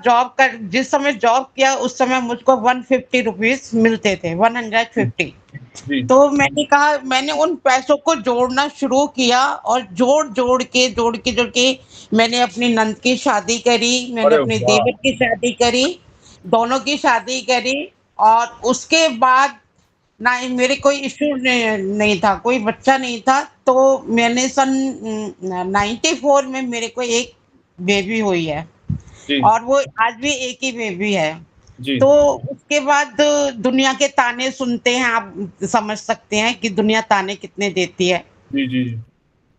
जिस समय जॉब किया, उस समय मुझको 150 रुपीज मिलते थे, 150। जी तो मैंने कहा, मैंने उन पैसों को जोड़ना शुरू किया, और जोड़ के मैंने अपनी नंद की शादी करी, मैंने अरे अपने वाह। देवर की शादी करी, दोनों की शादी करी। और उसके बाद ना ही मेरे कोई इश्यू नहीं था, कोई बच्चा नहीं था। तो मैंने सन 94 में मेरे को एक बेबी हुई है, जी और वो आज भी एक ही बेबी है। जी तो उसके बाद दुनिया के ताने सुनते हैं, आप समझ सकते हैं कि दुनिया ताने कितने देती है। जी जी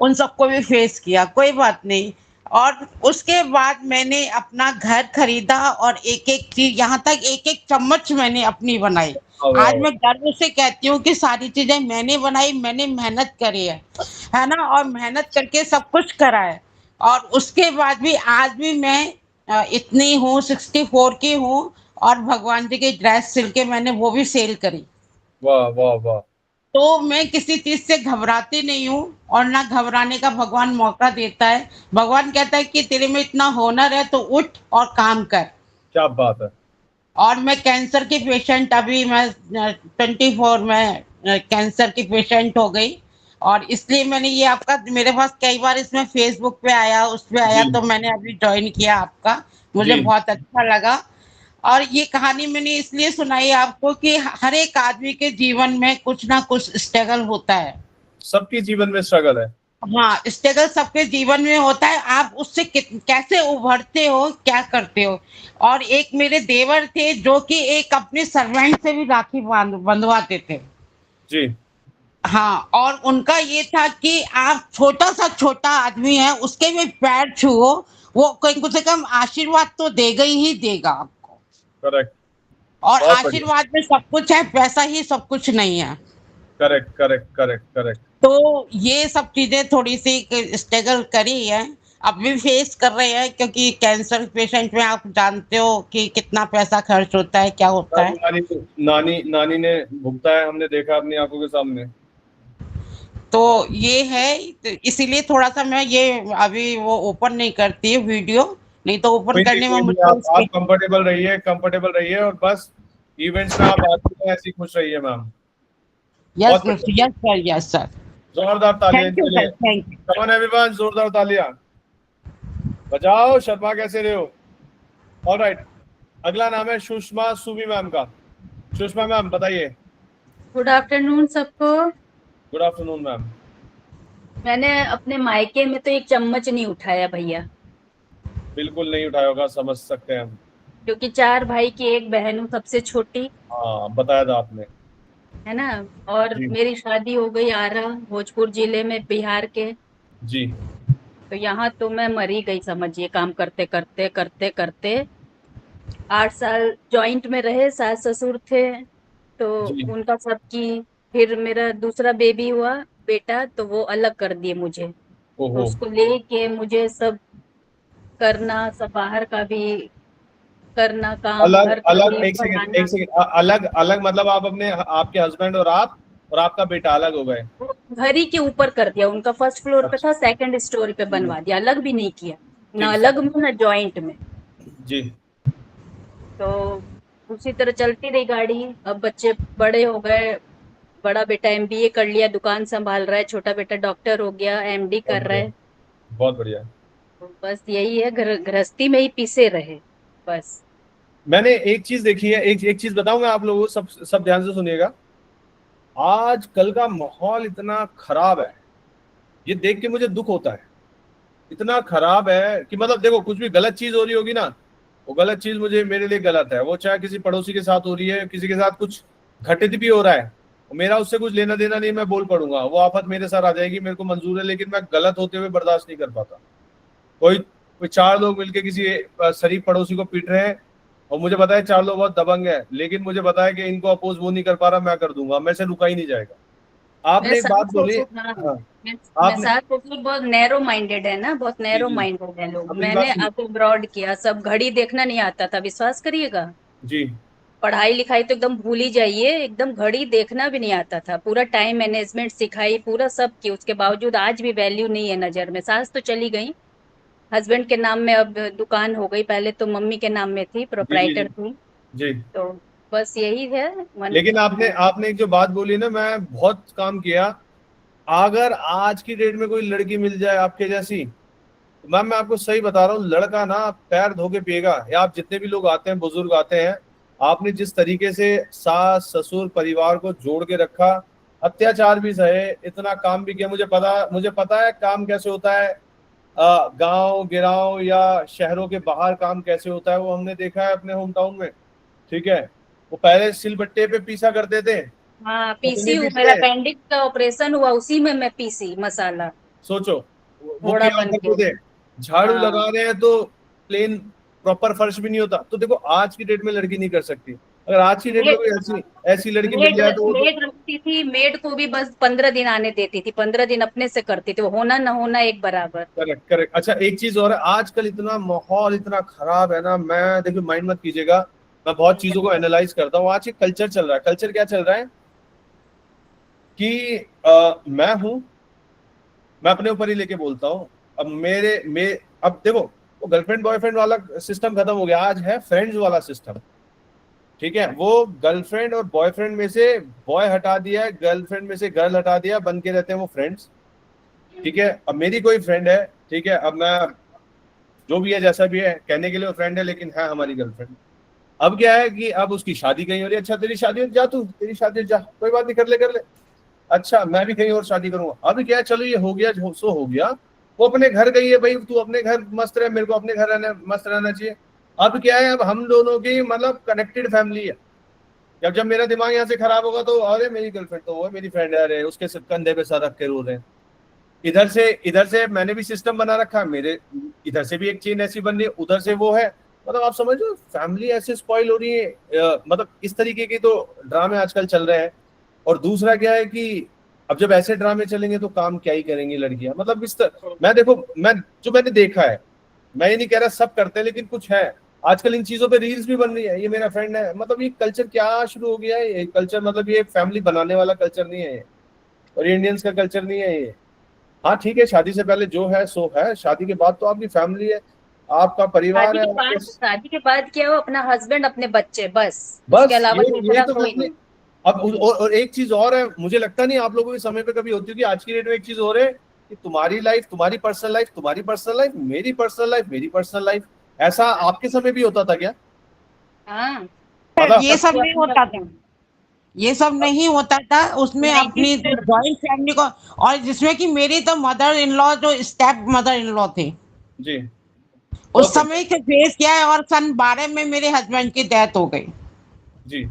उन सबको भी फेस किया, कोई बात नहीं। और उसके बाद मैंने अपना घर खरीदा, और एक एक चीज, यहाँ तक एक एक चम्मच मैंने अपनी बनाई। वाह वाह आज मैं गर्व से कहती हूँ कि सारी चीजें मैंने बनाई, मैंने मेहनत करी है ना, और मेहनत करके सब कुछ करा है। और उसके बाद भी आज भी मैं इतनी हूँ, 64 की हूँ। और भगवान जी की ड्रेस सिल के मैंने वो भी सेल करी। वाह वाह वाह। तो मैं किसी चीज से घबराती नहीं हूँ, और ना घबराने का भगवान मौका देता है। भगवान कहता है कि तेरे में इतना हुनर है, तो उठ और काम कर। क्या बात है। और मैं कैंसर की पेशेंट, अभी मैं 24 में कैंसर की पेशेंट हो गई। और इसलिए मैंने ये आपका, मेरे पास कई बार इसमें फेसबुक पे आया, उस पे आया, जी तो मैंने अभी ज्वाइन किया आपका। मुझे जी। बहुत अच्छा लगा। और ये कहानी मैंने इसलिए सुनाई आपको कि हर एक आदमी के जीवन में कुछ ना कुछ स्ट्रगल होता है। सबके जीवन में स्ट्रगल है। हाँ, स्ट्रगल सबके जीवन में होता है। आप उससे कैसे उभरते हो, क्या करते हो। और एक मेरे देवर थे, जो कि एक अपने सर्वेंट से भी राखी बंधवाते थे। जी हाँ, और उनका ये था कि आप छोटा सा छोटा आदमी है, उसके भी पैर छुओ, वो कम से कम आशीर्वाद तो देगा ही देगा आपको। करेक्ट। और बहुत बढ़िया। आशीर्वाद में सब कुछ है, पैसा ही सब कुछ नहीं है। Correct correct correct correct. तो ये सब चीजें थोड़ी सी स्ट्रगल करी है, अब भी फेस कर रहे हैं, क्योंकि कैंसर पेशेंट में आप जानते हो कि कितना पैसा खर्च होता है, क्या होता सब है। नानी नानी नानी ने भुगता है, हमने देखा अपनी आंखों के सामने। तो ये है, तो इसीलिए थोड़ा सा मैं ये अभी वो ओपन नहीं करती है वीडियो, नहीं तो ओपन कोई नहीं करने में कोई नहीं, मुझको आप कंफर्टेबल रहिए, कंफर्टेबल रहिए, और बस इवेंट्स में आप आती हैं, ऐसी खुश रहिए मैम। यस बहुत बढ़िया। Yes sir, yes sir. जोरदार तालियां थैंक यू इनके लिए। Sir, thank you. Come on everyone, जोरदार तालियां बजाओ। शर्मा कैसे रहे हो? ऑलराइट। अगला नाम है सुषमा सुवी मैम का। सुषमा मैम बताइए। गुड आफ्टरनून सबको। Good afternoon ma'am. मैंने अपने मायके में तो एक चम्मच नहीं उठाया भैया। बिल्कुल नहीं उठाया होगा, समझ सकते हैं हम। क्योंकि 4 भाई की एक बहन हूँ, सबसे छोटी, हाँ, बताया था आपने। है ना। और जी मेरी शादी हो गई आरा, भोजपुर जिले में, बिहार के। जी तो यहाँ तो मैं मर ही गई समझिए, काम करते करते करते करते। 8 साल जॉइंट में रहे, सास ससुर थे, तो जी। उनका सबकी। फिर मेरा दूसरा बेबी हुआ, बेटा, तो वो अलग कर दिए मुझे। तो ओहो। उसको लेके मुझे सब करना, सब बाहर का भी करना, काम अलग घर का अलग, भी एक सेकंड पढ़ाना। एक सेकंड, अलग अलग मतलब आप अपने, आपके हस्बैंड और आपका बेटा अलग हो गए? वो घर ही के ऊपर कर दिया, उनका फर्स्ट फ्लोर पे अच्छा। था, सेकंड स्टोरी पे ठीक है। बनवा दिया, अलग भी नहीं किया। ना ठीक अलग में ना जॉइंट में। जी। तो उसी तरह चलती रही गाड़ी। अब बच्चे बड़े हो गए। बड़ा बेटा एमबीए कर लिया, दुकान संभाल रहा है, छोटा बेटा डॉक्टर हो गया, एमडी बहुत कर रहा बढ़िया। है। बहुत बढ़िया। तो बस यही है, गृहस्थी में ही पिसे रहे बस। मैंने एक चीज देखी है, एक एक चीज बताऊंगा आप लोगों को, सब ध्यान से सुनिएगा। आज कल का माहौल इतना खराब है, ये देख के मुझे दुख होता है। इतना खराब है कि मतलब देखो, कुछ भी गलत चीज हो रही होगी ना, वो गलत चीज मुझे, मेरे लिए गलत है। वो चाहे किसी पड़ोसी के साथ हो रही है, किसी के साथ कुछ घटित भी हो रहा है, मेरा उससे कुछ लेना देना नहीं, मैं बोल पड़ूंगा, वो आफत मेरे साथ आ जाएगी, मेरे को मंजूर है, लेकिन मैं गलत होते हुए बर्दाश्त नहीं कर पाता। कोई कोई 4 लोग मिलके किसी शरीफ पड़ोसी को पीट रहे हैं, और मुझे पता है 4 लोग बहुत दबंग है, लेकिन मुझे पता है कि इनको अपोज वो नहीं कर पा रहा, मैं कर दूंगा, मैं से रुका ही नहीं जाएगा। मेरे आपने एक बात सास बोली। ससुर, हाँ, हाँ। मैं आपने, सास ससुर बहुत नैरो माइंडेड है ना, बहुत जी नैरो जी, माइंडेड है लोग। अब मेरी बात मैंने सुनिए। आके ब्रॉड किया, सब घड़ी देखना नहीं आता था, विश्वास करिएगा। जी पढ़ाई लिखाई तो एकदम भूल ही जाइए, एकदम घड़ी देखना भी नहीं आता था। पूरा टाइम मैनेजमेंट सिखाई, पूरा सब की, उसके बावजूद आज भी वैल्यू नहीं है नजर में। सास तो चली गई, हस्बैंड के नाम में अब दुकान हो गई, पहले तो मम्मी के नाम में थी, जी जी जी प्रोपराइटर थी। जी। तो बस यही है मन। लेकिन आपने आपने एक जो बात बोली ना, मैं बहुत काम किया। अगर आज की डेट में कोई लड़की मिल जाए आपके जैसी, तो मैम मैं आपको सही बता रहा हूँ, लड़का ना पैर धो के पिएगा। या आप जितने भी लोग आते हैं, बुजुर्ग आते हैं, आपने जिस तरीके से सास ससुर परिवार को जोड़ के रखा, अत्याचार भी सहे, इतना काम भी किया, मुझे पता है काम कैसे होता है। गांव गिराव या शहरों के बाहर काम कैसे होता है, वो हमने देखा है अपने होम टाउन में। ठीक है। वो पहले सिलबट्टे पे पीसा करते थे, हाँ, अब पीसी नहीं हूँ, मेरा पीसते। अपेंडिक्स का ऑपरेशन हुआ, उसी में मैं पीसी मसाला, सोचो, वो घोड़ा किया बन के। करते थे। झाड़ू हाँ, लगा रहे हैं तो प्लेन प्रॉपर फर्श भी नहीं होता। तो देखो, आज की डेट में लड़की नहीं कर सकती। अगर आज की डेट में मेड कोई ऐसी ऐसी लड़की मिल मेड जाए तो वो तो, मेड रखती थी, मेड को भी बस 15 दिन आने देती थी, 15 दिन अपने से करती थी, वो होना ना होना एक बराबर। Correct correct. अच्छा, एक चीज और है, आजकल इतना माहौल इतना खराब है ना, मैं देखिए माइंड मत कीजिएगा, मैं बहुत चीजों को एनालाइज करता हूँ। आज एक कल्चर चल रहा है। कल्चर क्या चल रहा है कि मैं हूँ, मैं अपने ऊपर ही लेके बोलता हूँ। अब अब देखो, वो गर्लफ्रेंड बॉयफ्रेंड वाला सिस्टम खत्म हो गया, आज है फ्रेंड्स वाला सिस्टम। ठीक है, वो गर्लफ्रेंड और बॉयफ्रेंड में से बॉय हटा दिया है, गर्लफ्रेंड में से गर्ल हटा दिया, बन के रहते हैं वो फ्रेंड्स। ठीक है, अब मेरी कोई फ्रेंड है, ठीक है, अब मैं जो भी है जैसा भी है, कहने के लिए वो फ्रेंड है, लेकिन है हमारी गर्लफ्रेंड। अब क्या है कि अब उसकी शादी कहीं हो रही है, अच्छा तेरी शादी हो, जा तू, तेरी शादी जा, कोई बात नहीं, कर ले कर ले। अच्छा, मैं भी कहीं और शादी करूंगा। अब क्या है, चलो ये हो गया, सो हो गया। वो अपने घर गई है, भाई तू अपने घर मस्त रहे, मेरे को अपने घर रहना, मस्त रहना चाहिए। अब क्या है, अब हम दोनों की मतलब कनेक्टेड फैमिली है। जब मेरा दिमाग यहाँ से खराब होगा तो अरे मेरी गर्लफ्रेंड तो वो है, मेरी फ्रेंड है, अरे उसके कंधे पे सर रख के रो रहे हैं। इधर से मैंने भी सिस्टम बना रखा है, मेरे इधर से भी एक चेन ऐसी बन रही है, उधर से वो है। मतलब आप समझ लो, फैमिली ऐसे स्पॉइल हो रही है। मतलब इस तरीके के तो ड्रामे आजकल चल रहे हैं। और दूसरा क्या है कि अब जब ऐसे ड्रामे चलेंगे तो काम क्या ही करेंगी लड़कियां, मतलब मैं देखो, मैंने देखा है, मैं ये नहीं कह रहा सब करते हैं, लेकिन कुछ है। आजकल इन चीजों पे रील्स भी बन रही है, ये मेरा फ्रेंड है, मतलब ये कल्चर क्या शुरू हो गया है। ये कल्चर मतलब ये फैमिली बनाने वाला कल्चर नहीं है ये, और ये इंडियंस का कल्चर नहीं है ये। हाँ ठीक है, शादी से पहले जो है सो है, शादी के बाद तो आपकी फैमिली है, आपका परिवार है, आपके शादी के बाद क्या हो, अपना हस्बैंड, अपने बच्चे, बस उसके बस अलावा ये तीसरा तो कोई फैमिली। नहीं। अब और एक चीज और है, मुझे लगता नहीं आप लोगों के समय पे कभी होती होगी, आज की डेट में एक चीज और है कि तुम्हारी लाइफ तुम्हारी पर्सनल लाइफ, तुम्हारी पर्सनल लाइफ मेरी पर्सनल लाइफ, मेरी पर्सनल लाइफ। ऐसा आपके समय भी होता था क्या? हाँ, मतलब ये सब सबको नहीं अपना होता था, ये सब नहीं होता था उसमें, अपनी 90% जॉइंट फैमिली को। और जिसमें कि मेरी तो मदर इन लॉ, जो स्टेप मदर इन लॉ थे, जी उस बहुत समय से फेस किया है, और सन 12 में मेरे हस्बैंड की डेथ हो गई। जी।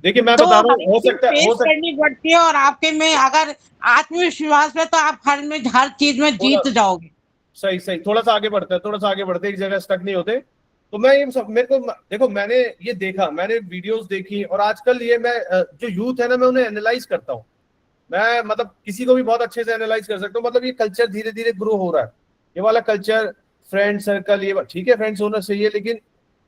देखिए मैं तो बता रहा हर हूँ, एक चीज फेस करनी पड़ती है, और आपके में अगर आत्मविश्वास है तो आप हर चीज में थोड़ा जीत जाओगे। सही सही, थोड़ा सा आगे बढ़ते हैं, थोड़ा सा आगे बढ़ते हैं, एक जगह स्टक नहीं होते। तो मैं ये सब, मेरे को देखो, मैंने ये देखा, मैंने वीडियोस देखी, और आजकल ये मैं जो यूथ है ना, मैं उन्हें एनालाइज करता हूँ। मैं मतलब किसी को भी बहुत अच्छे से एनालाइज कर सकता हूँ। मतलब ये कल्चर धीरे धीरे ग्रो हो रहा है, ये वाला कल्चर, फ्रेंड सर्कल, ये ठीक है, फ्रेंड्स होना चाहिए, लेकिन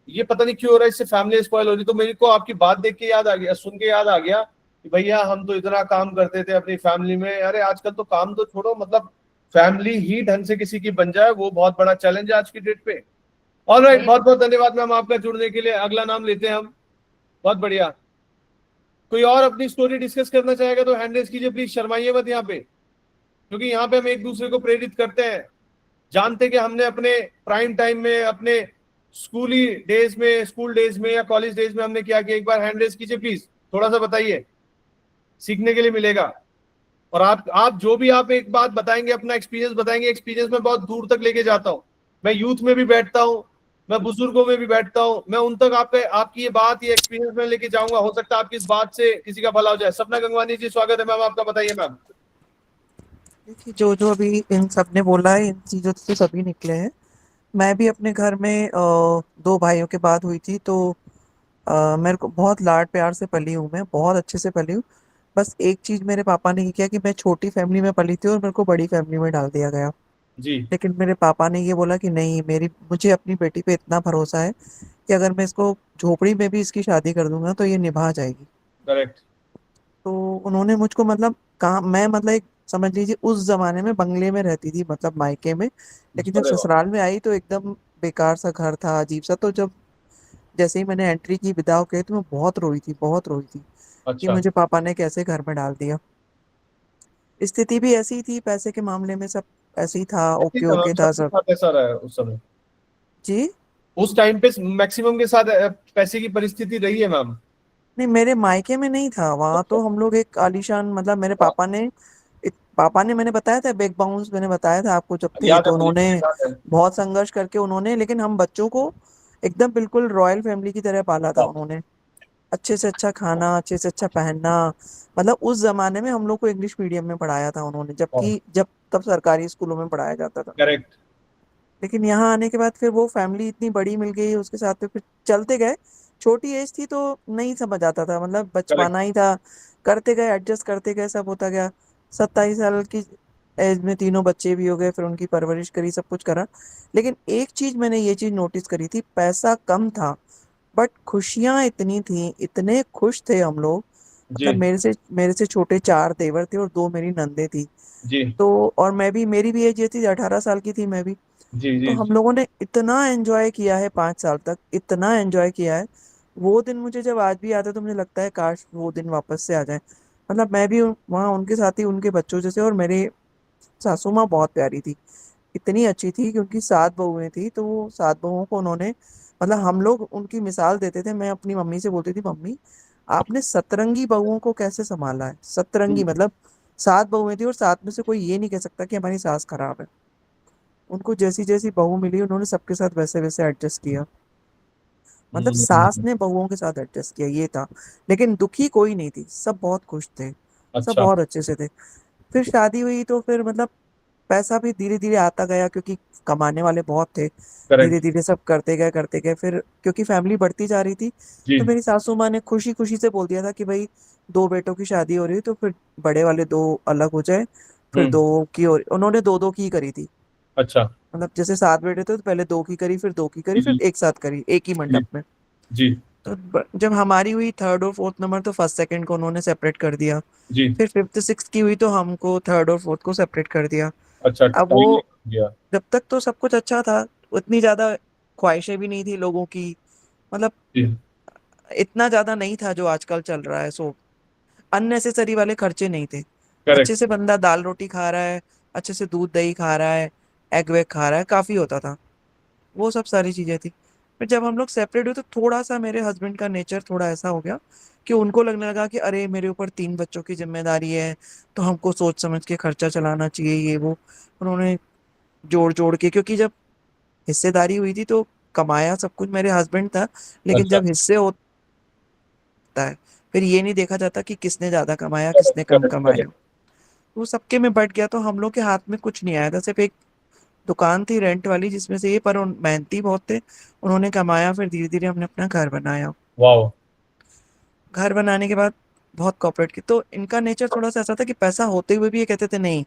ये पता नहीं क्यों हो रहा है, इससे फैमिली स्पॉइल हो रही। तो मेरे को आपकी बात देख के याद आ गया, सुन के याद आ गया कि भैया हम तो इतना काम करते थे अपनी फैमिली में, अरे आजकल तो काम तो छोड़ो, मतलब फैमिली ही ढंग से किसी की बन जाए, वो बहुत बड़ा चैलेंज है आज की डेट पे। ऑल राइट, बहुत बहुत धन्यवाद मैम आपका जुड़ने के लिए। अगला नाम लेते हैं हम। बहुत बढ़िया। कोई और अपनी स्टोरी डिस्कस करना चाहेगा तो हैंड रेज कीजिए प्लीज, शर्माइए मत यहाँ पे, क्योंकि यहाँ पे हम एक दूसरे को प्रेरित करते हैं। जानते कि हमने अपने प्राइम टाइम में, अपने स्कूल डेज में या कॉलेज डेज में हमने क्या किया। एक बार हैंड रेज कीजिए प्लीज, थोड़ा सा बताइए, सीखने के लिए मिलेगा। और आप जो भी आप एक बात बताएंगे, अपना एक्सपीरियंस बताएंगे, एक्सपीरियंस में बहुत दूर तक लेके जाता हूँ। मैं यूथ में भी बैठता हूँ, मैं बुजुर्गों में भी बैठता हूँ, मैं उन तक आपकी ये बात, ये एक्सपीरियंस में लेके जाऊंगा। हो सकता है आपकी इस बात से किसी का भला हो जाए। सपना गंगवानी जी, स्वागत है मैम आपका, बताइए मैम। देखिए, जो जो अभी इन सब ने बोला है, इन चीज़ों से सभी निकले हैं। मैं भी अपने घर में दो भाइयों के बाद हुई थी, तो मेरे को बहुत लाड प्यार से पली हूँ, मैं बहुत अच्छे से पली हूँ। बस एक चीज़ मेरे पापा ने ये किया कि मैं छोटी फैमिली में पली थी और मेरे को बड़ी फैमिली में डाल दिया गया। जी। लेकिन मेरे पापा ने ये बोला कि नहीं, मेरी मुझे अपनी बेटी पे इतना भरोसा है कि अगर मैं इसको झोपड़ी में भी इसकी शादी कर दूंगा तो ये निभा जाएगी। करेक्ट। तो उन्होंने मुझको मतलब कहा, मैं मतलब एक समझ लीजिए उस जमाने में बंगले में रहती थी, मतलब मायके में। लेकिन जब अरे वाह। ससुराल में आई तो एकदम बेकार सा घर था, अजीब सा। तो जब जैसे ही मैंने एंट्री की, विदा होके, तो मैं बहुत रोई थी, बहुत रोई थी कि अच्छा। मुझे पापा ने कैसे घर में डाल दिया। स्थिति भी ऐसी ही थी, पैसे के मामले में सब ऐसे ही था, ठीक ओके है मैम, ओके था सबके सब। साथ ऐसा रहा है उस समय, जी। उस टाइम पे मैक्सिमम के साथ पैसे की परिस्थिति रही है मैम। नहीं, मेरे मायके में नहीं था, वहां अच्छा। तो हम लोग एक आलीशान, मतलब मेरे पापा ने पापा ने, मैंने बताया था बैक बाउंस, मैंने बताया था आपको जब थे, याद है तो मुझे, उन्होंने याद है। बहुत संघर्ष करके उन्होंने, लेकिन हम बच्चों को एकदम बिल्कुल रॉयल फैमिली की तरह पाला था उन्होंने। अच्छे से अच्छा खाना, अच्छे से अच्छा पहनना। मतलब उस जमाने में हम लोग को इंग्लिश मीडियम में पढ़ाया था उन्होंने, जबकि जब तब सरकारी स्कूलों में पढ़ाया जाता था। करेक्ट। लेकिन यहाँ आने के बाद फिर वो फैमिली इतनी बड़ी मिल गई, उसके साथ में फिर चलते गए। छोटी एज थी तो नहीं समझ आता था, मतलब करेक्ट। बचपना ही था। करते गए, एडजस्ट करते गए, सब होता गया। 27 साल की एज में तीनों बच्चे भी हो गए, फिर उनकी परवरिश करी, सब कुछ करा। लेकिन एक चीज मैंने ये चीज नोटिस करी थी, पैसा कम था बट खुशियां इतनी थी, इतने खुश थे हम लोग। जी। मतलब मेरे से छोटे 4 देवर थे और 2 मेरी नंदे थी। जी। तो और मैं भी, मेरी भी एज ये थी, 18 साल की थी मैं भी। जी। तो जी। हम लोगों ने इतना एंजॉय किया है 5 साल तक, इतना एंजॉय किया है। वो दिन मुझे जब आज भी आता है तो मुझे लगता है काश वो दिन वापस से आ जाए। मतलब मैं भी वहाँ उनके साथ ही, उनके बच्चों जैसे। और मेरे सासू माँ बहुत प्यारी थी, इतनी अच्छी थी कि उनकी 7 बहुएं थी, तो वो 7 बहुओं को उन्होंने, मतलब हम लोग उनकी मिसाल देते थे। मैं अपनी मम्मी से बोलती थी, मम्मी आपने 17 बहुओं को कैसे संभाला है। 17, मतलब 7 बहुएं थी और 7 में से कोई ये नहीं कह सकता कि हमारी सास खराब है। उनको जैसी जैसी बहू मिली उन्होंने सबके साथ वैसे वैसे एडजस्ट किया। मतलब सास हम्म। ने बहुओं के साथ एडजस्ट किया, ये था। लेकिन दुखी कोई नहीं थी, सब बहुत खुश थे, सब अच्छा। बहुत अच्छे से थे। फिर शादी हुई तो फिर मतलब पैसा भी धीरे धीरे आता गया, क्योंकि कमाने वाले बहुत थे। धीरे करेक्ट। धीरे सब करते गए फिर, क्योंकि फैमिली बढ़ती जा रही थी। जी। तो मेरी सासू माँ ने खुशी खुशी से बोल दिया था कि भाई 2 बेटों की शादी हो रही है तो फिर बड़े वाले 2 अलग हो जाए। फिर हम्म। 2 की, और उन्होंने 2 2 की करी थी। अच्छा। मतलब जैसे 7 बेटे थे तो पहले 2 की करी, फिर 2 की करी, जी। फिर जी। एक साथ करी एक ही जी। मंडप में। जी। तो जब हमारी हुई थर्ड और फोर्थ नंबर, तो फर्स्ट सेकंड को उन्होंने सेपरेट कर दिया। जी। फिर फिफ्थ सिक्स की हुई तो हमको थर्ड और फोर्थ को सेपरेट कर दिया। अच्छा, अब वो, टाइम गया। जब तक तो सब कुछ अच्छा था, उतनी ज्यादा ख्वाहिशें भी नहीं थी लोगों की। मतलब जी। इतना ज्यादा नहीं था जो आजकल चल रहा है, सो अननेसेसरी वाले खर्चे नहीं थे। अच्छे करेक्ट। से बंदा दाल रोटी खा रहा है, अच्छे से दूध दही खा रहा है, एग वेग खा रहा है, काफी होता था। वो सब सारी चीजें थी। फिर जब हम लोग सेपरेट हुए तो थोड़ा सा मेरे हस्बैंड का नेचर थोड़ा ऐसा हो गया कि उनको लगने लगा कि अरे मेरे ऊपर 3 बच्चों की जिम्मेदारी है, तो हमको सोच समझ के खर्चा चलाना चाहिए, ये वो। उन्होंने जोड़ जोड़ के, क्योंकि जब हिस्सेदारी हुई थी तो कमाया सब कुछ मेरे हस्बैंड था, लेकिन अच्छा। जब हिस्से होता है फिर ये नहीं देखा जाता कि किसने ज्यादा कमाया करेक्ट किसने कम करेक्ट कमाया। करेक्ट। वो सबके में बट गया तो हम लोग के हाथ में कुछ नहीं आया था, सिर्फ एक दुकान थी रेंट वाली जिसमें से ये, पर मेहनती बहुत थे, उन्होंने कमाया, फिर धीरे धीरे हमने अपना घर बनाया। वाह। घर बनाने के बाद बहुत कॉपरेट की, तो इनका नेचर थोड़ा सा ऐसा था कि पैसा होते हुए भी ये कहते थे नहीं,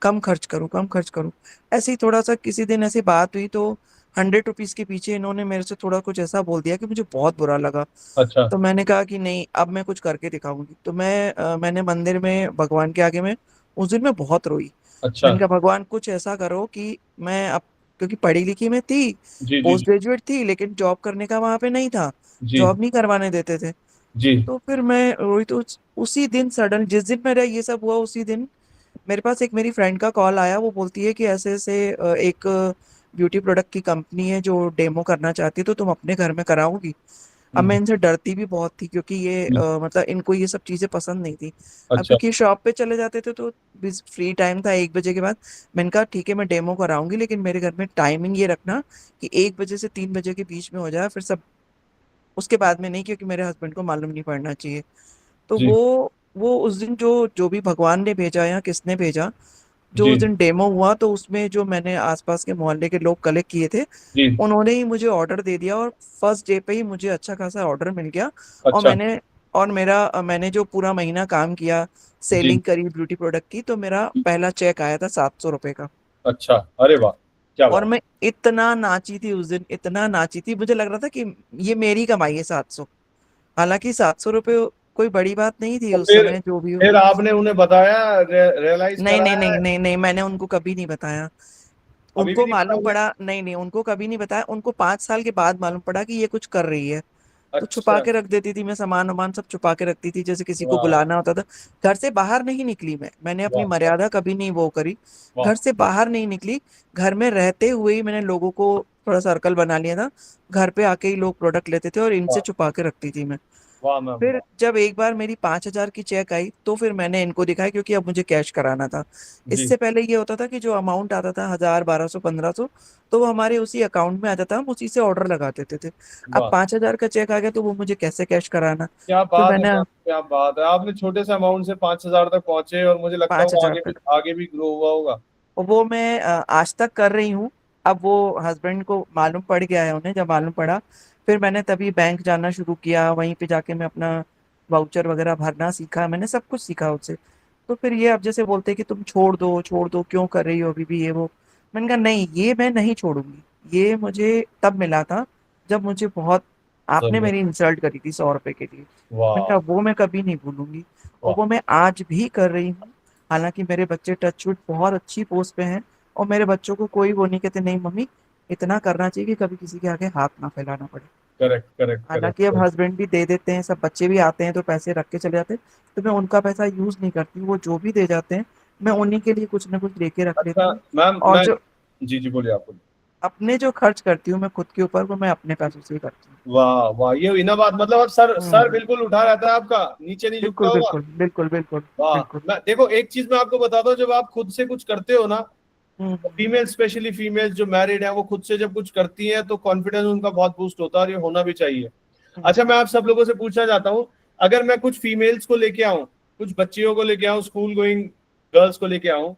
कम खर्च करो कम खर्च करो। ऐसे ही थोड़ा सा किसी दिन ऐसी बात हुई तो 100 रुपीज के पीछे इन्होंने मेरे से थोड़ा कुछ ऐसा बोल दिया कि मुझे बहुत बुरा लगा। अच्छा। तो मैंने कहा कि नहीं, अब मैं कुछ करके दिखाऊंगी। तो मैंने मंदिर में भगवान के आगे में उस दिन मैं बहुत रोई। अच्छा। मैंने कहा भगवान कुछ ऐसा करो कि मैं अब, क्योंकि पढ़ी लिखी मैं थी, जी जी पोस्ट ग्रेजुएट थी, लेकिन जॉब करने का वहां पे नहीं था, जी जॉब नहीं करवाने देते थे। जी तो फिर मैं रोई तो उसी दिन सडन, जिस दिन मेरा ये सब हुआ उसी दिन मेरे पास एक मेरी फ्रेंड का कॉल आया। वो बोलती है कि ऐसे ऐसे एक ब्यूटी प्रोडक्ट की कंपनी है जो डेमो करना चाहती है, तो तुम अपने घर में कराओगी। अब मैं हम्म, इनसे डरती भी बहुत थी क्योंकि ये जी। मतलब इनको ये सब चीजें पसंद नहीं थी। अब अच्छा। क्योंकि शॉप पे चले जाते थे तो फ्री टाइम था 1 बजे के बाद। मैंने कहा ठीक है मैं डेमो कराऊंगी, लेकिन मेरे घर में टाइमिंग ये रखना कि 1 बजे से 3 बजे के बीच में हो जाए, फिर सब उसके बाद में नहीं, क्योंकि मेरे हस्बैंड को मालूम नहीं पड़ना चाहिए। तो जी वो उस दिन जो जो भी भगवान ने भेजा या किसने भेजा, जो जी उस दिन डेमो हुआ, तो उसमें जो मैंने आसपास के मोहल्ले के लोग कलेक्ट किए थे, जी। उन्होंने ही मुझे ऑर्डर दे दिया, और फर्स्ट डे पे ही मुझे अच्छा खासा ऑर्डर मिल गया। और अच्छा। मैंने जो पूरा महीना काम किया, जी। सेलिंग करी ब्यूटी प्रोडक्ट की, तो मेरा पहला चेक आया था 700 रुपए का। अच्छा। अरे वाह, क्या और बात। मैं इतना नाची थी उस दिन, इतना नाची थी, मुझे लग रहा था कि ये मेरी कमाई है 700। हालांकि 700 रुपये कोई बड़ी बात नहीं थी तो उस समय, जो भी हो। फिर आपने उन्हें बताया, रियलाइज नहीं नहीं नहीं कराया? नहीं नहीं, मैंने उनको कभी नहीं बताया। अभी भी उनको नहीं मालूम बताया? पड़ा, नहीं नहीं, उनको कभी नहीं बताया। उनको 5 साल के बाद मालूम पड़ा कि ये कुछ कर रही है। तो छुपा अच्छा। के रख देती थी, मैं सामान वामान सब छुपा के रखती थी, जैसे किसी को वाह बुलाना होता था। घर से बाहर नहीं निकली मैंने अपनी वाह मर्यादा कभी नहीं वो करी। वाह घर से बाहर नहीं निकली। घर में रहते हुए ही मैंने लोगों को थोड़ा सर्कल बना लिया था। घर पे आके ही लोग प्रोडक्ट लेते थे और इनसे वाह छुपा के रखती थी मैं। वाह मैम फिर वाह। जब एक बार मेरी 5,000 की चेक आई तो फिर मैंने इनको दिखाया, क्योंकि अब मुझे कैश कराना था। जी। इससे पहले ये होता था कि जो अमाउंट आता था 1,000, 1,200, 1,500, तो वो हमारे उसी अकाउंट में आ जाता, हम उसी से ऑर्डर लगा देते थे। अब वाह, 5,000 का चेक आ गया तो वो मुझे कैसे कैश कराना। क्या फिर बात है मैंने मैम, क्या बात है, आपने छोटे से अमाउंट से 5,000 तक पहुंचे, और मुझे लगता है पांच वो हजार तक आगे भी ग्रो हुआ होगा। वो मैं आज तक कर रही हूँ। अब वो हस्बैंड को मालूम पड़ गया है, उन्हें जब मालूम पड़ा फिर मैंने तभी बैंक जाना शुरू किया, वहीं पे जाके मैं अपना वाउचर वगैरह भरना सीखा, मैंने सब कुछ सीखा उससे। तो फिर ये अब जैसे बोलते हैं कि तुम छोड़ दो क्यों कर रही हो अभी भी ये वो। मैंने कहा नहीं, ये मैं नहीं छोड़ूंगी। ये मुझे तब मिला था जब मुझे बहुत, आपने जरूरत। मेरी इंसल्ट करी थी 100 रुपए के लिए। मैंने वाह कहा वो मैं कभी नहीं भूलूंगी, और वाह। वो मैं आज भी कर रही हूँ। हालांकि मेरे बच्चे टचवुड बहुत अच्छी पोस्ट पे हैं, और मेरे बच्चों को कोई वो नहीं कहते नहीं मम्मी, इतना करना चाहिए कि कभी किसी के आगे हाथ ना फैलाना पड़े। करेक्ट करेक्ट हालांकि अब करेक्ट। हस्बैंड भी दे देते हैं, सब बच्चे भी आते हैं तो पैसे रख के चले जाते हैं, तो मैं उनका पैसा यूज नहीं करती हूँ। वो जो भी दे जाते हैं मैं उन्हीं के लिए कुछ ना कुछ लेके रख लेती अच्छा हूँ। मैम, और मैं, जो जी जी बोलिए, आप बोलिए। अपने जो खर्च करती हूँ मैं खुद के ऊपर, वो मैं अपने पैसों से ही करती हूँ। वाह वाह, ये हुई ना बात, मतलब अब सर सर हम्म। बिल्कुल उठा रहता है आपका, नीचे नहीं झुकता बिल्कुल होगा। बिल्कुल बिल्कुल बिल्कुल वाह। बिल्कुल। मैं देखो, एक चीज मैं आपको बताता हूँ, जब आप खुद से कुछ करते हो ना, हम्म फीमेल, स्पेशली फीमेल्स जो मैरिड है, वो खुद से जब कुछ करती हैं तो कॉन्फिडेंस उनका बहुत बूस्ट होता है, और ये होना भी चाहिए। हम्म। अच्छा, मैं आप सब लोगों से पूछना चाहता हूँ, अगर मैं कुछ फीमेल्स को लेके आऊँ, कुछ बच्चियों को लेके आऊँ, स्कूल गोइंग गर्ल्स को लेके आऊँ,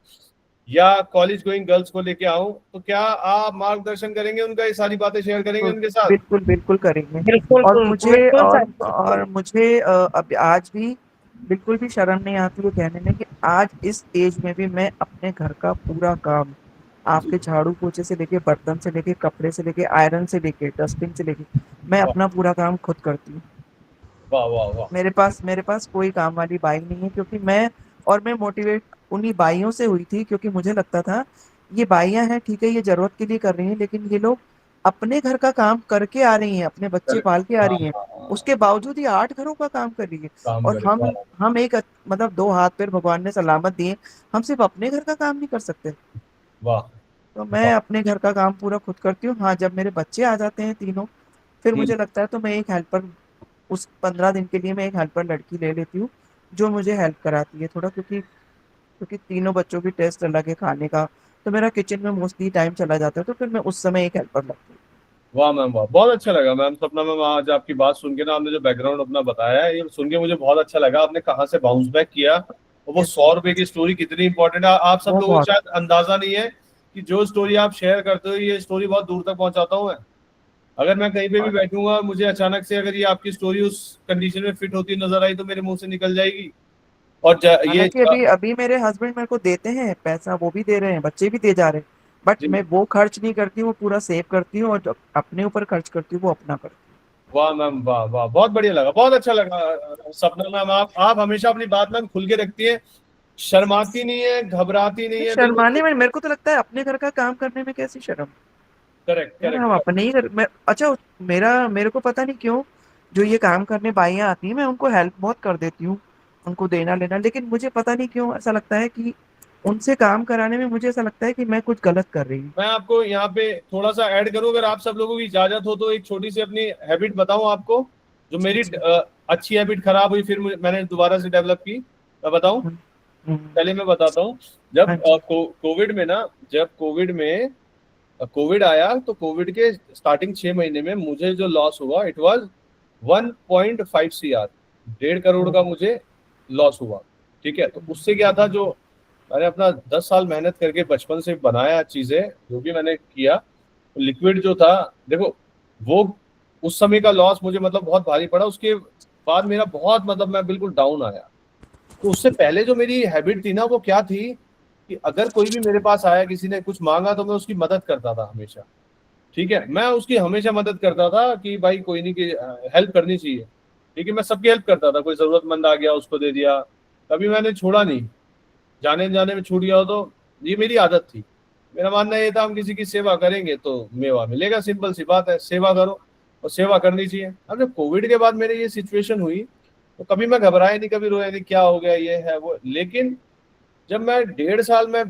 या कॉलेज गोइंग गर्ल्स को लेके आऊँ, तो क्या आप मार्गदर्शन करेंगे उनका, ये सारी बातें शेयर करेंगे बिल्कुल उनके साथ? बिल्कुल बिल्कुल करेंगे। बिल्कुल और मुझे बिल्कुल सर बिल्कुल। अब आज भी बिल्कुल भी शर्म नहीं आती है कहने में कि आज इस एज में भी मैं अपने घर का पूरा काम, जी। आपके झाड़ू पोछे से लेके, बर्तन से लेके, कपड़े से लेके, आयरन से लेके, डस्टिंग से लेके, मैं वाह अपना पूरा काम खुद करती हूँ। वाह वाह वाह। मेरे पास कोई काम वाली बाई नहीं है, क्योंकि मैं मोटिवेट उन्हीं बाइयों से हुई थी, क्योंकि मुझे लगता था ये बाइयां हैं ठीक है, ये जरूरत के लिए कर रही हैं, लेकिन ये लोग अपने घर का काम करके आ रही हैं, अपने बच्चे करेक्ट। पाल के आ हाँ रही हैं, हाँ हाँ। उसके बावजूद ये 8 घरों का काम कर रही है। काम और करे, हम वाह। हम एक मतलब 2 हाथ पैर भगवान ने सलामत दिए, हम सिर्फ अपने घर का काम नहीं कर सकते। वाह तो मैं वाह। अपने घर का काम पूरा खुद करती हूँ। हाँ, जब मेरे बच्चे आ जाते हैं तीनों, फिर हम्म, मुझे लगता है तो मैं एक हेल्पर, उस 15 दिन के लिए मैं एक हेल्पर लड़की ले लेती हूँ, जो मुझे हेल्प कराती है थोड़ा, क्योंकि तीनों बच्चों की टेस्ट अलग है खाने का, तो मेरा किचन में मोस्टली टाइम चला जाता है, तो फिर मैं उस समय एक हेल्पर लगती हूँ। वाह मैम वाह, बहुत अच्छा लगा मैम। सपना मैम, आज आपकी बात सुन के ना, आपने जो बैकग्राउंड अपना बताया है, ये सुन के मुझे बहुत अच्छा लगा। आपने कहाँ से बाउंस बैक किया, और वो 100 रुपए की स्टोरी कितनी इंपॉर्टेंट है। आप सब वो लोगों को बहुत शायद अंदाजा नहीं है कि जो स्टोरी आप शेयर करते हो, ये स्टोरी बहुत दूर तक पहुंचाता हूँ मैं। अगर मैं कहीं पे भी बैठूंगा, मुझे अचानक से अगर ये आपकी स्टोरी उस कंडीशन में फिट होती नजर आई, तो मेरे मुंह से निकल जाएगी। और ये हालांकि अभी अभी मेरे हस्बैंड मेरे को देते हैं पैसा, वो भी दे रहे हैं, बच्चे भी दे जा रहे हैं, बट जी, मैं वो खर्च नहीं करती हूँ, वो पूरा सेव करती हूँ, और जो अपने ऊपर खर्च करती हूँ वो अपना करती वाह मैम वाह वाह, बहुत बढ़िया लगा, बहुत अच्छा लगा। सपना मैम, आप हमेशा अपनी बात मैम खुल के रखती है, शर्माती नहीं है, घबराती नहीं हूँ। है, शर्माने बिल्कुल। में मेरे को तो लगता है अपने घर का काम करने में कैसी शर्म। करेक्ट यार करेक्ट। हम अपने ही घर मैं, अच्छा मेरे को पता नहीं क्यों जो ये काम करने बाइयां आती हैं मैं उनको हेल्प बहुत कर देती हूँ, उनको देना लेना, लेकिन मुझे पता नहीं क्यों ऐसा लगता है कि उनसे काम कराने में मुझे ऐसा लगता है कि मैं कुछ गलत कर रही हूँ। मैं आपको यहाँ पे थोड़ा सा ऐड करूँ, अगर आप सब लोगों की इजाजत हो, तो एक छोटी सी अपनी हैबिट बताऊं आपको, जो जी मेरी जी। अच्छी हैबिट खराब हुई, फिर मैंने दोबारा से डेवलप की। मैं बताऊं, हम्म, हम्म, पहले मैं बताता हूँ। जब हाँ जी। कोविड में ना, जब कोविड आया, तो कोविड के स्टार्टिंग 6 महीने में मुझे जो लॉस हुआ, इट वाज 1.5 CR, 1.5 करोड़ का मुझे लॉस हुआ। ठीक है, तो उससे क्या था, जो मैंने अपना 10 साल मेहनत करके बचपन से बनाया चीजें, जो भी मैंने किया, लिक्विड जो था, देखो, वो उस समय का लॉस मुझे मतलब बहुत भारी पड़ा। उसके बाद मेरा बहुत मतलब मैं बिल्कुल डाउन आया। तो उससे पहले जो मेरी हैबिट थी ना, वो क्या थी, कि अगर कोई भी मेरे पास आया, किसी ने कुछ मांगा, तो मैं उसकी मदद करता था हमेशा। ठीक है, मैं उसकी हमेशा मदद करता था कि भाई कोई नहीं, कि हेल्प करनी चाहिए। ठीक है, मैं सबकी हेल्प करता था, कोई जरूरतमंद आ गया उसको दे दिया, कभी मैंने छोड़ा नहीं। जाने जाने में छूट गया हो तो, ये मेरी आदत थी। मेरा मानना ये था, हम किसी की सेवा करेंगे तो मेवा मिलेगा, सिंपल सी बात है, सेवा करो, और सेवा करनी चाहिए। अब जब कोविड के बाद मेरी ये सिचुएशन हुई, तो कभी मैं घबराया नहीं, कभी रोया नहीं, क्या हो गया, ये है वो। लेकिन जब मैं 1.5 साल में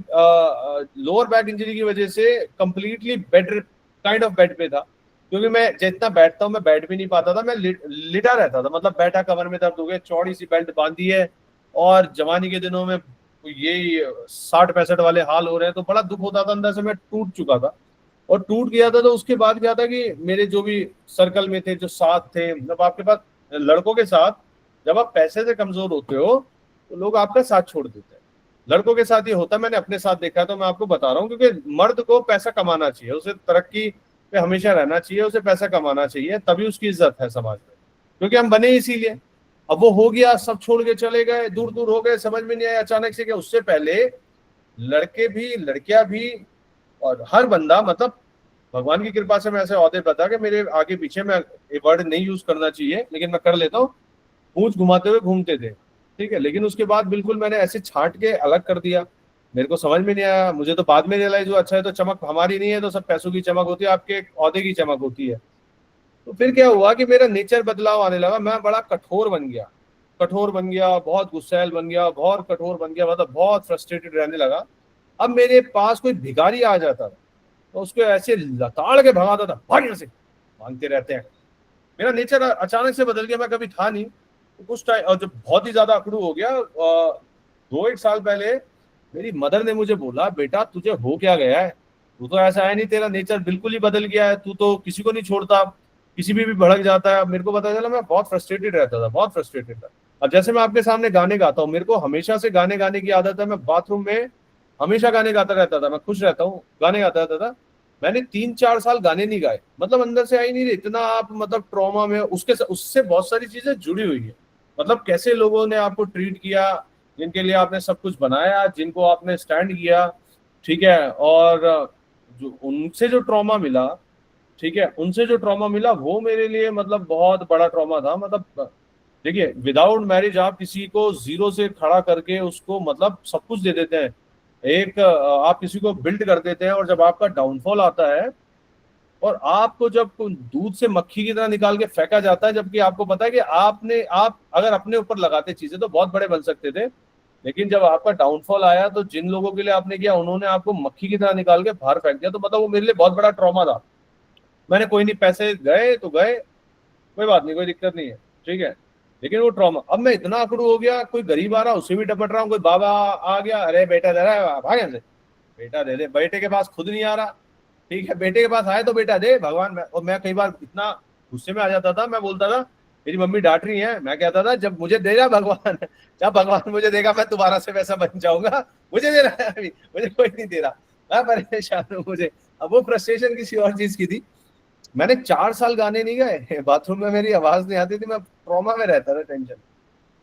लोअर बैक इंजरी की वजह से completely bed, kind of bed पे था, क्योंकि मैं जितना बैठता हूँ, मैं बैठ भी नहीं पाता था, मैं लिटा रहता था, मतलब बैठा, कमर में दर्द हो गया, चौड़ी सी बेल्ट बांधी है, और जवानी के दिनों में यही 60-65 वाले हाल हो रहे हैं, तो बड़ा दुख होता था अंदर से, मैं टूट चुका था। और टूट गया था, तो उसके बाद क्या था कि मेरे जो भी सर्कल में थे, जो साथ थे, जब आपके पास लड़कों के साथ, जब आप पैसे से कमजोर होते हो, तो लोग आपका साथ छोड़ देते हैं। लड़कों के साथ ये होता है, मैंने अपने साथ देखा है, तो मैं आपको बता रहा हूँ, क्योंकि मर्द को पैसा कमाना चाहिए, उसे तरक्की पे हमेशा रहना चाहिए, उसे पैसा कमाना चाहिए, तभी उसकी इज्जत है समाज में, क्योंकि हम बने इसीलिए। अब वो हो गया, सब छोड़ के चले गए, दूर दूर हो गए, समझ में नहीं आया अचानक से, कि उससे पहले लड़के भी, लड़कियां भी, और हर बंदा, मतलब भगवान की कृपा से मैं ऐसे औहदे बता कि मेरे आगे पीछे, मैं ये वर्ड नहीं यूज करना चाहिए लेकिन मैं कर लेता हूँ, पूंछ घुमाते हुए घूमते थे। ठीक है, लेकिन उसके बाद बिल्कुल मैंने ऐसे छांट के अलग कर दिया। मेरे को समझ में नहीं आया, मुझे तो बाद में रियलाइज हुआ, अच्छा है, तो चमक हमारी नहीं है, तो सब पैसों की चमक होती है, आपके औहदे की चमक होती है। तो फिर क्या हुआ कि मेरा नेचर बदलाव आने लगा, मैं बड़ा कठोर बन गया, कठोर बन गया, बहुत गुस्सैल बन गया, बहुत कठोर बन गया, मतलब बहुत फ्रस्ट्रेटेड रहने लगा। अब मेरे पास कोई भिखारी आ जाता था, तो उसको ऐसे लताड़ के भगाता था, भाग यहाँ से, मांगते रहते हैं। मेरा नेचर अचानक से बदल गया, मैं कभी था नहीं। तो कुछ टाइम, और जब बहुत ही ज्यादा अकड़ू हो गया, 2-1 साल पहले मेरी मदर ने मुझे बोला, बेटा तुझे हो क्या गया है, तू तो ऐसा है नहीं, तेरा नेचर बिल्कुल ही बदल गया है, तू तो किसी को नहीं छोड़ता, किसी भी भड़क जाता है। अब मेरे को पता चला, मैं बहुत फ्रस्ट्रेटेड रहता था, बहुत फ्रस्ट्रेटेड था। अब जैसे मैं आपके सामने गाने गाता हूँ, मेरे को हमेशा से गाने गाने की आदत है, मैं बाथरूम में हमेशा गाने गाता रहता था, मैं खुश रहता हूँ, गाने गाता रहता था। मैंने 3-4 साल गाने नहीं गाए, मतलब अंदर से आई नहीं रही, इतना आप मतलब ट्रॉमा में, उसके उससे बहुत सारी चीजें जुड़ी हुई है। मतलब कैसे लोगों ने आपको ट्रीट किया, जिनके लिए आपने सब कुछ बनाया, जिनको आपने स्टैंड किया। ठीक है, और जो उनसे जो ट्रॉमा मिला, ठीक है, उनसे जो ट्रॉमा मिला, वो मेरे लिए मतलब बहुत बड़ा ट्रॉमा था। मतलब देखिए, विदाउट मैरिज आप किसी को जीरो से खड़ा करके उसको मतलब सब कुछ दे देते हैं, एक आप किसी को बिल्ड कर देते हैं, और जब आपका डाउनफॉल आता है, और आपको जब दूध से मक्खी की तरह निकाल के फेंका जाता है, जबकि आपको पता है कि आप अगर अपने ऊपर लगाते चीजें तो बहुत बड़े बन सकते थे, लेकिन जब आपका डाउनफॉल आया, तो जिन लोगों के लिए आपने किया, उन्होंने आपको मक्खी की तरह निकाल के बाहर फेंक दिया। तो मतलब वो मेरे लिए बहुत बड़ा ट्रॉमा था। मैंने, कोई नहीं, पैसे गए तो गए, कोई बात नहीं, कोई दिक्कत नहीं है, ठीक है, लेकिन वो ट्रॉमा, अब मैं इतना अकड़ू हो गया, कोई गरीब आ रहा, उससे भी टपट रहा हूँ, कोई बाबा आ गया, अरे बेटा जरा भाग यहाँ से, बेटा दे दे, बेटे के पास खुद नहीं आ रहा, ठीक है, बेटे के पास आए तो बेटा दे भगवान। और मैं कई बार इतना गुस्से में आ जाता था, मैं बोलता था मेरी मम्मी डांट रही है, मैं कहता था जब मुझे देगा भगवान, जब भगवान मुझे देगा मैं दोबारा से वैसा बन जाऊंगा, मुझे दे रहा है अभी, मुझे कोई नहीं दे रहा, मैं परेशान हूँ मुझे। अब वो फ्रस्ट्रेशन किसी और चीज की थी। मैंने 4 साल गाने नहीं गाए, बाथरूम में मेरी आवाज नहीं आती थी, मैं ट्रॉमा में रहता था, टेंशन।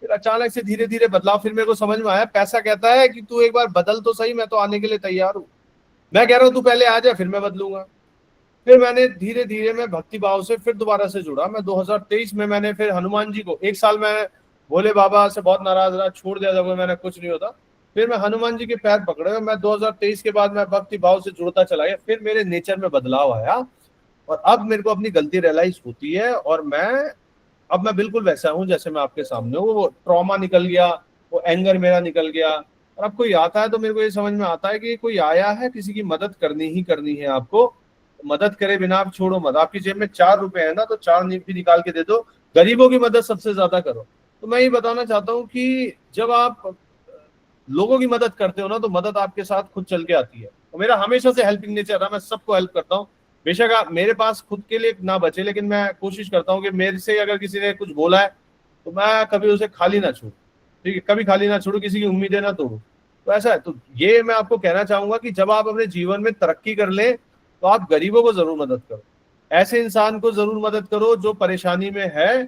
फिर अचानक से धीरे धीरे बदलाव, फिर मेरे को समझ में आया पैसा कहता है कि तू एक बार बदल तो सही, मैं तो आने के लिए तैयार हूँ, मैं कह रहा हूँ तू पहले आ जा फिर मैं बदलूंगा। फिर मैंने धीरे धीरे मैं भक्ति भाव से फिर दोबारा से जुड़ा। मैं 2023 में मैंने फिर हनुमान जी को, एक साल मैं भोले बाबा से बहुत नाराज रहा, छोड़ दिया था, मैंने कुछ नहीं होता। फिर मैं हनुमान जी के पैर पकड़े, मैं 2023 के बाद मैं भक्ति भाव से जुड़ता चला गया, फिर मेरे नेचर में बदलाव आया और अब मेरे को अपनी गलती रियलाइज होती है और अब मैं बिल्कुल वैसा हूँ जैसे मैं आपके सामने हूँ। वो ट्रॉमा निकल गया, वो एंगर मेरा निकल गया। और अब कोई आता है तो मेरे को ये समझ में आता है कि कोई आया है, किसी की मदद करनी ही करनी है आपको, मदद करे बिना आप छोड़ो मत। आपकी जेब में 4 रुपए है ना, तो 4 भी निकाल के दे दो। गरीबों की मदद सबसे ज्यादा करो। तो मैं ये बताना चाहता हूँ कि जब आप लोगों की मदद करते हो ना, तो मदद आपके साथ खुद चल के आती है। तो मेरा हमेशा से हेल्पिंग नेचर रहा, मैं सबको हेल्प करता हूँ। बेशक मेरे पास खुद के लिए ना बचे, लेकिन मैं कोशिश करता हूँ कि मेरे से अगर किसी ने कुछ बोला है तो मैं कभी उसे खाली ना छोड़ू, ठीक है, कभी खाली ना छोड़ू, किसी की उम्मीदें ना तोड़ू। तो ऐसा है। तो ये मैं आपको कहना चाहूंगा कि जब आप अपने जीवन में तरक्की कर लें तो आप गरीबों को जरूर मदद करो, ऐसे इंसान को जरूर मदद करो जो परेशानी में है।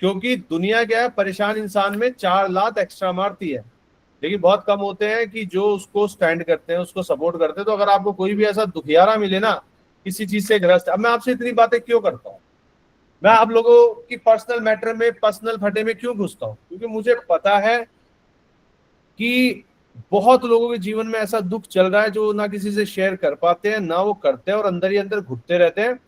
क्योंकि दुनिया क्या है, परेशान इंसान में 4 लात एक्स्ट्रा मारती है, लेकिन बहुत कम होते हैं कि जो उसको स्टैंड करते हैं, उसको सपोर्ट करते हैं। तो अगर आपको कोई भी ऐसा दुखियारा मिले ना, किसी चीज से ग्रस्त, अब मैं आपसे इतनी बातें क्यों करता हूँ, मैं आप लोगों की पर्सनल मैटर में, पर्सनल फटे में क्यों घुसता हूँ, क्योंकि मुझे पता है कि बहुत लोगों के जीवन में ऐसा दुख चल रहा है जो ना किसी से शेयर कर पाते हैं, ना वो करते हैं और अंदर ही अंदर घुटते रहते हैं।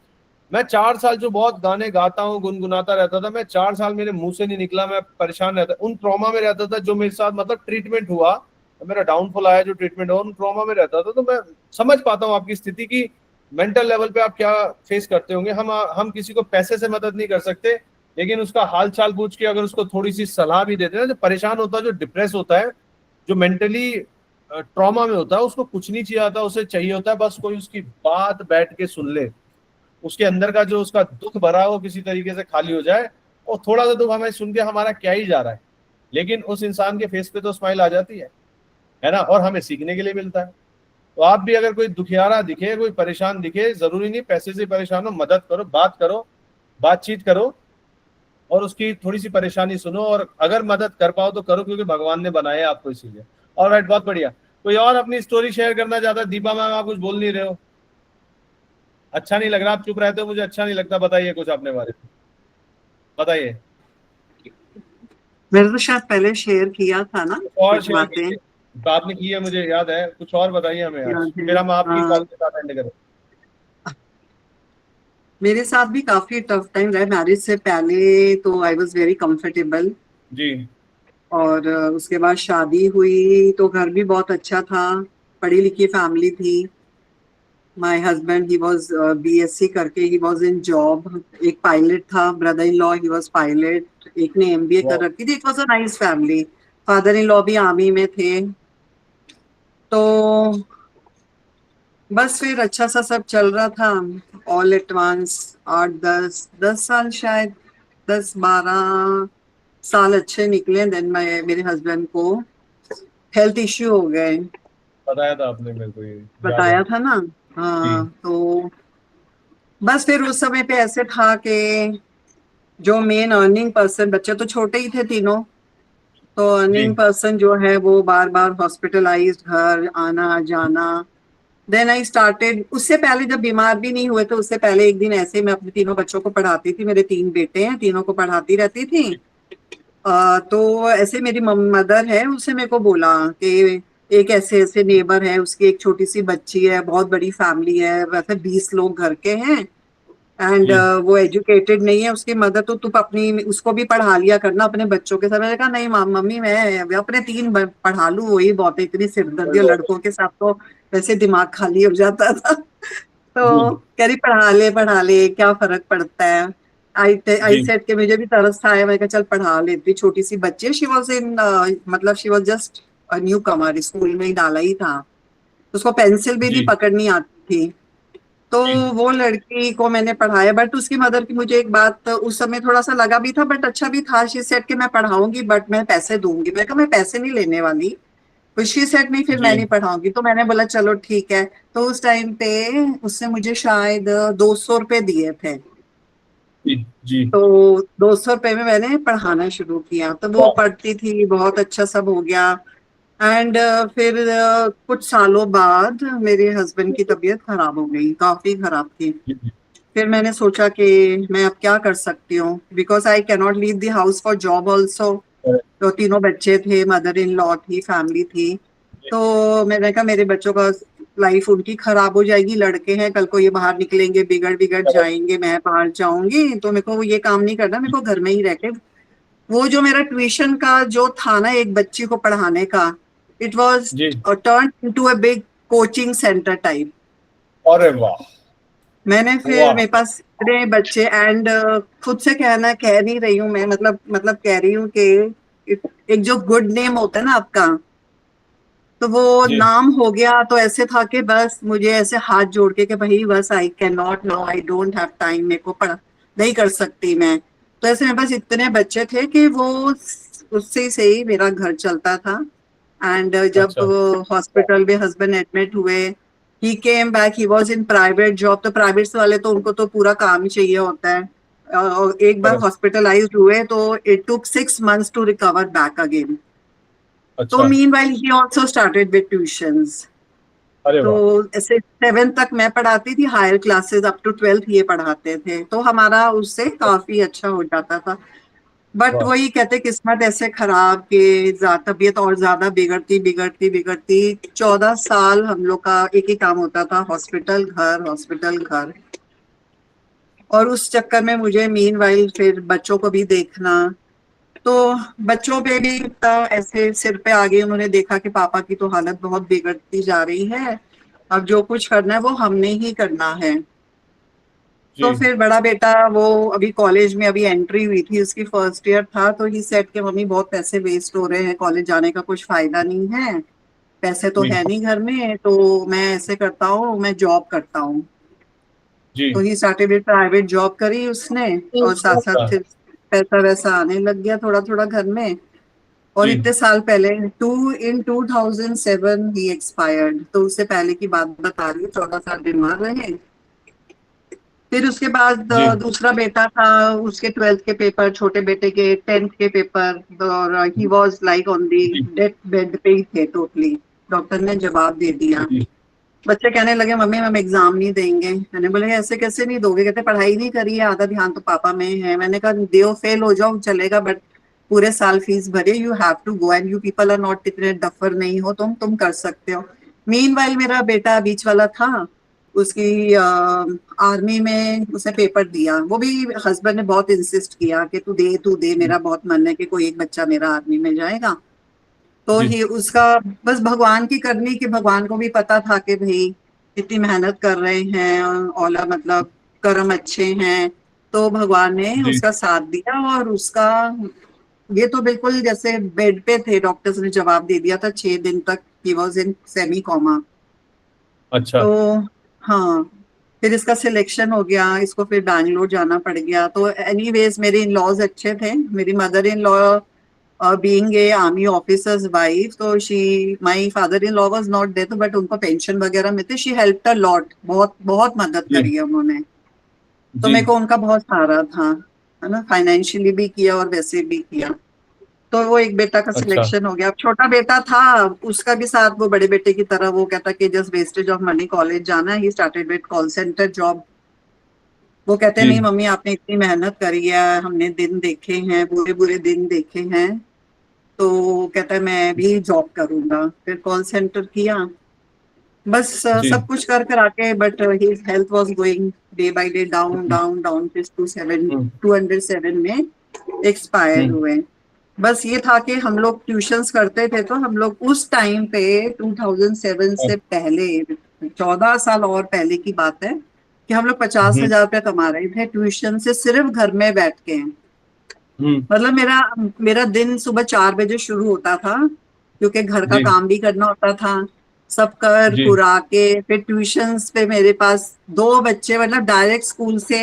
मैं 4 साल जो बहुत गाने गाता हूँ, गुनगुनाता रहता था, मैं 4 साल मेरे मुंह से नहीं निकला, मैं परेशान रहता, उन ट्रॉमा में रहता था जो मेरे साथ, मतलब ट्रीटमेंट हुआ, मेरा डाउनफॉल आया, जो ट्रीटमेंट हुआ, उन ट्रॉमा में रहता था। तो मैं समझ पाता हूँ आपकी स्थिति की, मेंटल लेवल पे आप क्या फेस करते होंगे। हम किसी को पैसे से मदद नहीं कर सकते, लेकिन उसका हाल चाल पूछ के अगर उसको थोड़ी सी सलाह भी देते हैं, जो परेशान होता है, जो डिप्रेस होता है, जो मेंटली ट्रॉमा में होता है, उसको कुछ नहीं चाहिए आता, उसे चाहिए होता है बस कोई उसकी बात बैठ के सुन ले, उसके अंदर का जो उसका दुख भरा है वो किसी तरीके से खाली हो जाए। और थोड़ा सा दुख हमें सुन के हमारा क्या ही जा रहा है, लेकिन उस इंसान के फेस पे तो स्माइल आ जाती है ना, और हमें सीखने के लिए मिलता है। तो आप भी अगर कोई दुखियारा दिखे, कोई परेशान दिखे, जरूरी नहीं पैसे से परेशान हो, मदद करो, बात करो, बातचीत करो और उसकी थोड़ी सी परेशानी सुनो, और अगर मदद कर पाओ तो करो, क्योंकि भगवान ने बनाया आपको इसीलिए। और राइट, बहुत बढ़िया। कोई और अपनी स्टोरी शेयर करना चाहता है? दीपा मैम, आप कुछ बोल नहीं रहे हो, अच्छा नहीं लग रहा, आप चुप रहते हो, मुझे अच्छा नहीं लगता। बताइए कुछ अपने बारे में, बताइए। मैंने तो शायद पहले शेयर किया था ना और कुछ शेयर बातें, कीजिए, आपने की है मुझे याद है, कुछ और बताइए हमें आज, याद है। फिर हम आपकी हाँ, कॉल के साथ एंड करें। मेरे साथ भी काफी टफ टाइम रहा। मैरिज से पहले तो आई वाज वेरी कंफर्टेबल, जी और उसके बाद शादी हुई तो घर भी बहुत अच्छा था, पढ़ी लिखी फैमिली थी। My husband he was BSc करके, ही वाज इन जॉब। एक पायलट था, brother in law he was pilot, एक ने एमबीए कर रखी थी। It was a nice family. Father in law भी आर्मी में थे। तो बस फिर अच्छा सा सब चल रहा था। ऑल एट वंस 8-10 साल, शायद 10-12 साल अच्छे निकले। देन मेरे हस्बैंड को हेल्थ इश्यू हो गए। बताया था आपने मेरे को, ये याद है बताया था ना। जी। हाँ, तो बस फिर उस समय पे ऐसे था कि जो मेन अर्निंग पर्सन, बच्चे तो छोटे ही थे तीनों, तो जी अर्निंग पर्सन जो है वो बार बार हॉस्पिटलाइज्ड, घर आना जाना। देन आई स्टार्टेड, उससे पहले जब बीमार भी नहीं हुए तो उससे पहले एक दिन ऐसे मैं अपने तीनों बच्चों को पढ़ाती थी। मेरे 3 बेटे हैं, तीनों को पढ़ाती रहती थी। तो ऐसे मेरी मदर है, उससे मेरे को बोला कि एक ऐसे ऐसे नेबर है, उसकी एक छोटी सी बच्ची है, बहुत बड़ी फैमिली है, वैसे 20 लोग घर के हैं, एंड जी वो एजुकेटेड नहीं है उसकी मदर, तो तुम अपनी उसको भी पढ़ा लिया करना अपने बच्चों के साथ। मैंने कहा नहीं मम्मी, मैं अपने 3 पढ़ा लूँ, वही बहुत है, इतनी सिरदर्दी है, लड़कों के साथ तो वैसे दिमाग खाली हो जाता था। जी तो कह रही पढ़ा ले क्या फर्क पड़ता है। आई जी सेड के मुझे भी तरस था, मैं कहा चल पढ़ा लेती, छोटी सी बच्ची है। शी वाज इन, मतलब she was just new Qamar, school में ही डाला ही था। उसको पेंसिल भी नहीं जी पकड़नी आती थी। तो जी वो लड़की को मैंने पढ़ाया, बट उसकी मदर की मुझे एक बात उस समय थोड़ा सा लगा भी था, बट अच्छा भी था। शी सेड कि मैं पढ़ाऊंगी बट मैं पैसे दूंगी। मैं कहा मैं पैसे नहीं लेने वाली। तो शी सेड नहीं, फिर मैं जी नहीं पढ़ाऊंगी। तो मैंने बोला चलो ठीक है। तो उस टाइम पे उसने मुझे शायद 200 रुपए दिए थे। जी जी। तो 200 रुपए में मैंने पढ़ाना शुरू किया। तो वो वाह, पढ़ती थी, बहुत अच्छा सब हो गया। एंड फिर कुछ सालों बाद मेरे हस्बैंड की तबीयत खराब हो गई, काफी खराब थी। जी जी फिर मैंने सोचा कि मैं अब क्या कर सकती हूँ, because I can not leave the house for job also. तो तीनों बच्चे थे, मदर इन लॉ थी, फैमिली थी। तो मैंने कहा मेरे बच्चों का लाइफ उनकी खराब हो जाएगी, लड़के हैं, कल को ये बाहर निकलेंगे, बिगड़ बिगड़ जाएंगे, मैं बाहर जाऊंगी। तो मेरे को ये काम नहीं करना, मेरे को घर में ही रह के वो जो मेरा ट्यूशन का जो था ना एक बच्ची को पढ़ाने का, इट वॉज जी। Turn into a big coaching centre type. अरे वाह, मैंने फिर वाह। मेरे पास इतने बच्चे एंड खुद से कहना कह नहीं रही हूँ मैं, मतलब कह रही हूँ कि एक जो गुड नेम होता है ना आपका, तो वो जी नाम हो गया। तो ऐसे था कि बस मुझे ऐसे हाथ जोड़ के कि भाई बस I can not know, I don't have time, मेरे को पढ़ नहीं कर सकती मैं। तो ऐसे मेरे पास इतने बच्चे थे कि वो उससे से ही मेरा घर चलता था। एंड जब अच्छा। हॉस्पिटल में हस्बैंड एडमिट हुए, he came back, he was in private job. तो प्राइवेट वाले तो उनको तो पूरा काम ही चाहिए होता है। और एक बार करेक्ट। हॉस्पिटलाइज्ड हुए तो it took 6 months to recover back again. तो अच्छा। Meanwhile he also started with tuitions. अरे तो वाह, ऐसे 7th तक मैं पढ़ाती थी, higher classes up to 12th ये पढ़ाते थे। तो हमारा उससे काफी अच्छा हो जाता था। बट वाह। वही कहते किस्मत ऐसे खराब कि तबीयत और ज्यादा बिगड़ती बिगड़ती बिगड़ती। 14 साल हम लोग का एक ही काम होता था, हॉस्पिटल घर हॉस्पिटल घर। और उस चक्कर में मुझे मीनवाइल फिर बच्चों को भी देखना। तो बच्चों पे भी ऐसे सिर पे आ गई, उन्होंने देखा कि पापा की तो हालत बहुत बिगड़ती जा रही है, अब जो कुछ करना है वो हमने ही करना है। तो जी फिर बड़ा बेटा वो अभी कॉलेज में अभी एंट्री हुई थी, उसकी फर्स्ट ईयर था। तो ही सेड कि मम्मी बहुत पैसे वेस्ट हो रहे हैं, कॉलेज जाने का कुछ फायदा नहीं है, पैसे तो जी है नहीं घर में, तो मैं ऐसे करता हूँ, मैं जॉब करता हूँ। जी। तो he started with private job करी उसने, और साथ साथ अच्छा। फिर पैसा वैसा आने लग गया थोड़ा थोड़ा घर में। और जी इतने साल पहले 2007 ही एक्सपायर्ड। तो उससे पहले की बात बता रही हूँ, 14 साल बीमार रहे। फिर उसके बाद जी दूसरा बेटा था, उसके 12th के पेपर, छोटे बेटे के 10th के पेपर। और he was like on the जी डेथ बेड पे ही थे टोटली। डॉक्टर ने जवाब दे दिया। जी बच्चे कहने लगे मम्मी हम एग्जाम नहीं देंगे। मैंने बोले ऐसे कैसे नहीं दोगे? कहते पढ़ाई नहीं करी है, आधा ध्यान तो पापा में है। मैंने कहा दो फेल हो जाओ चलेगा, बट पूरे साल फीस भरे, you have to go, and you people are not, इतने डफर नहीं हो तुम कर सकते हो। मीनवाइल मेरा बेटा बीच वाला था, उसकी आर्मी में उसने पेपर दिया। वो भी हस्बैंड ने बहुत इंसिस्ट किया कि तू दे, मेरा बहुत मन है कि कोई एक बच्चा मेरा आर्मी में जाएगा। तो जी ही उसका बस भगवान की करनी, कि भगवान को भी पता था कि भाई इतनी मेहनत कर रहे हैं, औला मतलब कर्म अच्छे हैं। तो भगवान ने जी। उसका साथ दिया। और उसका ये तो बिल्कुल जैसे बेड पे थे, डॉक्टर्स ने जवाब दे दिया था 6 दिन तक he was in semi comma. अच्छा। तो हाँ, फिर इसका सिलेक्शन हो गया, इसको फिर बैंगलोर जाना पड़ गया। तो एनीवेज मेरे इन लॉज अच्छे थे। मेरी mother in law being a army officer's wife, तो she, my father in law was not there, but उनको पेंशन वगैरह में थे। शी हेल्प्ड अ लॉट, बहुत बहुत मदद जी करी है उन्होंने। तो जी। मेरे को उनका बहुत सहारा था, है ना, फाइनेंशियली भी किया और वैसे भी किया। तो वो एक बेटा का अच्छा। सिलेक्शन हो गया। अब छोटा बेटा था, उसका भी साथ वो बड़े बेटे की तरह वो कहता कि just wastage of money, college जाना है। He started with call centre job. वो कहते जी नहीं मम्मी आपने इतनी मेहनत करी है, हमने दिन देखे हैं, बुरे बुरे दिन देखे हैं। तो कहता है मैं भी जॉब करूंगा। फिर कॉल सेंटर किया। बस जी। सब कुछ कर कर आके, but his health was going day by day down hmm down down. फिर हम्म 207 में एक्सपायर हम्म, हुए। बस ये था कि हम लोग ट्यूशंस करते थे, तो हम लोग उस टाइम पे 2007 हाँ, से पहले, 14 साल और पहले की बात है, कि हम लोग 50,000 रुपया कमा रहे थे ट्यूशन से, सिर्फ घर में बैठ के। हम्म। मतलब मेरा मेरा दिन सुबह 4 बजे शुरू होता था, क्योंकि घर का जी काम भी करना होता था। सब कर जी पुरा के फिर ट्यूशंस पे मेरे पास 2 बच्चे मतलब डायरेक्ट स्कूल से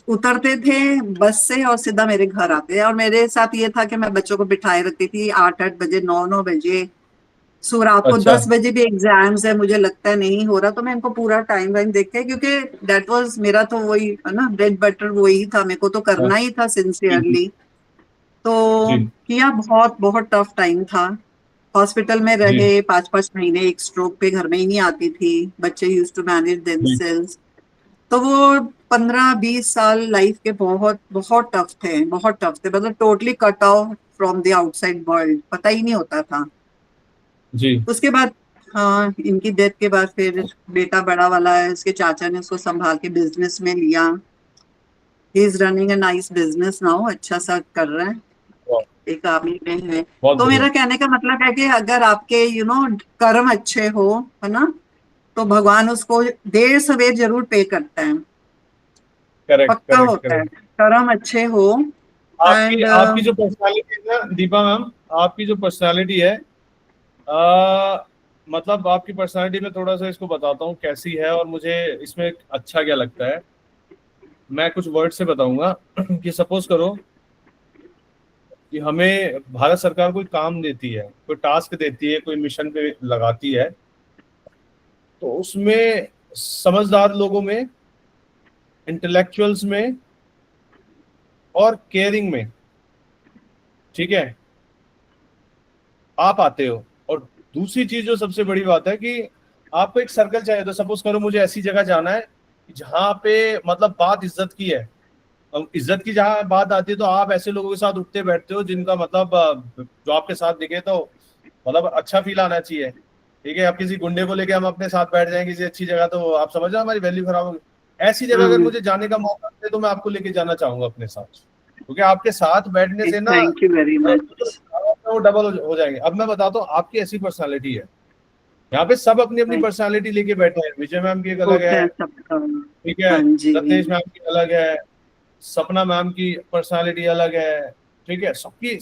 उतरते थे बस से और सीधा मेरे घर आते। और मेरे साथ ये था कि मैं बच्चों को बिठाए रखती थी 8-8 बजे 9-9 बजे। सो रात को अच्छा 10 बजे भी एग्जाम्स है, मुझे लगता है नहीं हो रहा तो मैं इनको पूरा टाइम वाइम देख के, क्योंकि दैट वाज मेरा तो वही है ना, ब्रेड बटर वही था, मेरे को तो हाँ, करना ही था जी सिंसियरली। तो जी किया, बहुत बहुत टफ टाइम था। हॉस्पिटल में जी रहे 5-5 महीने, एक स्ट्रोक पे घर में ही नहीं आती थी, बच्चे यूज टू मैनेज जी देमसेल्व्स। तो वो 15-20 साल लाइफ के बहुत बहुत टफ थे, बहुत टफ थे, मतलब totally cut off from the outside world, पता ही नहीं होता था। जी उसके बाद हाँ, इनकी डेथ के बाद फिर बेटा बड़ा वाला है, उसके चाचा ने उसको संभाल के बिजनेस में लिया। He is running a nice business now, अच्छा सा कर रहा है, वाह, एक आर्मी में है। बहुत तो बढ़िया। मेरा कहने का मतलब है कि अगर आपके कर्म अच्छे हो, है ना, तो भगवान उसको देर सवेर जरूर पे करता है, करेक्ट पक्का करेक्ट होता है, करेक्ट। कर्म अच्छे हो। आपकी एंड आपकी जो पर्सनालिटी है ना दीपा मैम, आपकी जो पर्सनालिटी है, मतलब आपकी पर्सनालिटी में थोड़ा सा इसको बताता हूँ कैसी है और मुझे इसमें अच्छा क्या लगता है। मैं कुछ वर्ड से बताऊंगा कि सपोज करो कि हमें भारत सरकार कोई काम देती है, कोई टास्क देती है, कोई मिशन पे लगाती है, तो उसमें समझदार लोगों में, इंटेलेक्चुअल्स में और केयरिंग में, ठीक है, आप आते हो। और दूसरी चीज जो सबसे बड़ी बात है कि आपको एक सर्कल चाहिए। तो सपोज करो मुझे ऐसी जगह जाना है जहाँ पे मतलब बात इज्जत की है। अब इज्जत की जहाँ बात आती है तो आप ऐसे लोगों के साथ उठते बैठते हो जिनका मतलब जो आपके साथ दिखे तो मतलब अच्छा फील आना चाहिए। ठीक है, अब किसी गुंडे को लेके हम अपने साथ बैठ जाएं किसी अच्छी जगह तो आप समझ रहे हो हमारी वैल्यू खराब होगी। ऐसी जगह अगर मुझे जाने का मौका मिले तो मैं आपको लेके जाना चाहूंगा अपने साथ, क्योंकि आपके साथ बैठने से ना थैंक यू वेरी मच। वो डबल हो जाएंगे। अब मैं बताता हूँ आपकी ऐसी पर्सनालिटी है, यहाँ पे सब अपनी अपनी पर्सनालिटी लेके बैठे हैं। विजय मैम की एक अलग होता है, है सबका। ठीक है, हाँ जी। रत्नेश मैम की अलग है, सपना मैम की पर्सनालिटी अलग है, ठीक है,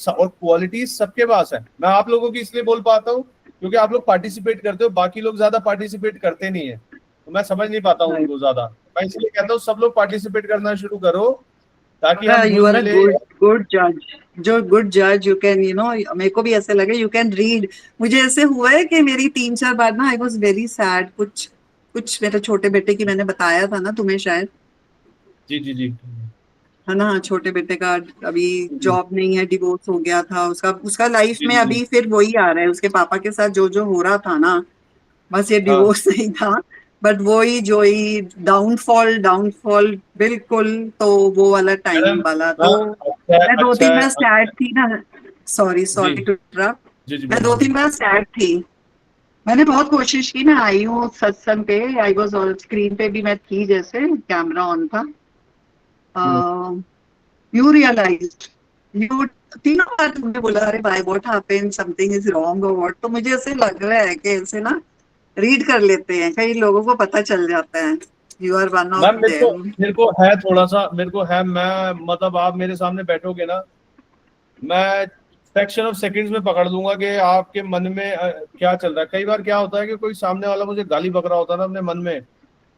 और क्वालिटीज सबके पास है। मैं आप लोगों की इसलिए बोल पाता हूँ क्योंकि आप लोग पार्टिसिपेट करते हो, बाकी लोग ज्यादा पार्टिसिपेट करते नहीं है, तो मैं समझ नहीं पाता हूँ उनको ज्यादा। मैं इसलिए कहता हूँ सब लोग पार्टिसिपेट करना शुरू करो ताकि हम यू घुल आर अ मिले। गुड गुड जज, जो गुड जज यू कैन मेरे को भी ऐसे लगे यू कैन रीड। मुझे ऐसे हुआ है कि मेरी 3-4 बार ना आई वॉज वेरी सैड, कुछ कुछ मेरे छोटे बेटे की मैंने बताया था ना तुम्हें शायद, जी जी जी है ना, छोटे बेटे का अभी जी जॉब नहीं है, डिवोर्स हो गया था उसका, उसका लाइफ जी में जी जी। अभी फिर वही आ रहा है, उसके पापा के साथ जो जो हो रहा था ना, बस ये हाँ डिवोर्स नहीं था, बट वही जो ही डाउनफॉल डाउनफॉल बिल्कुल, तो वो वाला टाइम मैडम, वाला। हाँ, तो अच्छा है मैं दो अच्छा तीन है बार अच्छा सैड है। थी ना, सॉरी जी सॉरी टू इंटरप्ट, जी जी मैं बोलिए दो बोलिए। तीन बार सैड थी। मैंने बहुत कोशिश की, मैं आई हूँ सत्संग पे, आई वॉज ऑन स्क्रीन पे भी मैं थी, जैसे कैमरा ऑन था। हम्म। यू रियलाइज, यू तीनों बार तुमने बोला अरे भाई what happened, something is wrong और व्हाट, तो मुझे ऐसे लग रहा है कि ऐसे ना रीड कर लेते हैं, कई लोगों को पता चल जाता है। You are one of ma'am them. मेरे को है थोड़ा सा, मेरे को है, मैं मतलब आप मेरे सामने बैठोगे ना, मैं फ्रैक्शन ऑफ सेकंड्स में पकड़ लूंगा कि आपके मन में क्या चल रहा है। कई बार क्या होता है कि कोई सामने वाला मुझे गाली बक रहा होता है ना अपने मन में,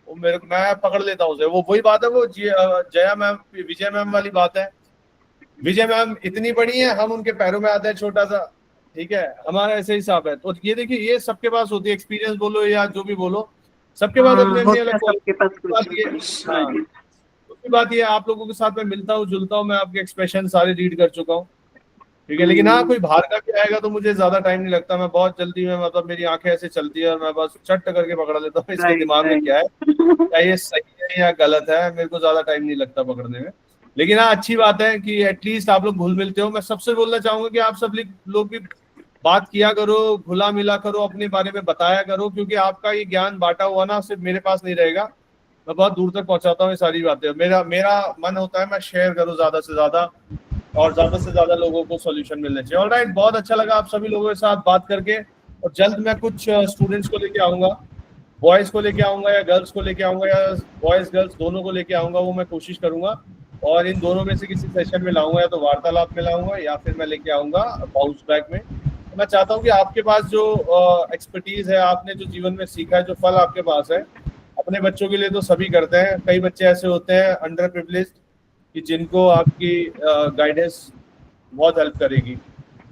वो मेरे को, मैं पकड़ लेता हूँ उसे। वो वही बात है, वो जया मैम विजय मैम वाली बात है। विजय मैम इतनी बड़ी है, हम उनके पैरों में आते हैं छोटा सा, ठीक है, हमारा ऐसे हिसाब है। तो ये देखिए ये सबके पास होती है, एक्सपीरियंस बोलो या जो भी बोलो, सबके पास हाँ, अपनी अपनी होता अलग है सबके पास क्वालिटी। कुछ बात ना ये, कुछ। हाँ, दूसरी बात ये, आप लोगों के साथ मैं मिलता हूँ जुलता हूँ, मैं आपके एक्सप्रेशन सारे रीड कर चुका हूँ, ठीक है। लेकिन हाँ, कोई बाहर का भी आएगा तो मुझे ज्यादा टाइम नहीं लगता, मैं बहुत जल्दी में, मतलब मेरी आंखें ऐसे चलती है और मैं बस चट करके पकड़ लेता हूँ इसके राइट दिमाग में क्या है, राइट। क्या ये सही है या गलत है, मेरे को ज्यादा टाइम नहीं लगता पकड़ने में। लेकिन हाँ, अच्छी बात है कि एटलीस्ट आप लोग घुल मिलते हो। मैं सबसे बोलना चाहूंगा कि आप सब लोग भी बात किया करो, घुला मिला करो, अपने बारे में बताया करो, क्योंकि आपका ये ज्ञान बांटा हुआ ना सिर्फ मेरे पास नहीं रहेगा, मैं बहुत दूर तक पहुंचाता हूँ ये सारी बातें। मेरा मेरा मन होता है मैं शेयर करूँ ज्यादा से ज्यादा, और ज्यादा से ज्यादा लोगों को सॉल्यूशन मिलने चाहिए। ऑलराइट, बहुत अच्छा लगा आप सभी लोगों के साथ बात करके। और जल्द मैं कुछ स्टूडेंट्स को लेके आऊंगा, बॉयज को लेके आऊंगा या गर्ल्स को लेके आऊंगा, या बॉयज गर्ल्स दोनों को लेके आऊंगा, वो मैं कोशिश करूंगा। और इन दोनों में से किसी सेशन में लाऊंगा, या तो वार्तालाप में लाऊंगा या फिर मैं लेके आऊंगा बाउंस बैक में। मैं चाहता हूँ कि आपके पास जो एक्सपर्टीज है, आपने जो जीवन में सीखा है, जो फल आपके पास है, अपने बच्चों के लिए तो सभी करते हैं, कई बच्चे ऐसे होते हैं अंडर प्रिविलेज्ड कि जिनको आपकी गाइडेंस बहुत हेल्प करेगी।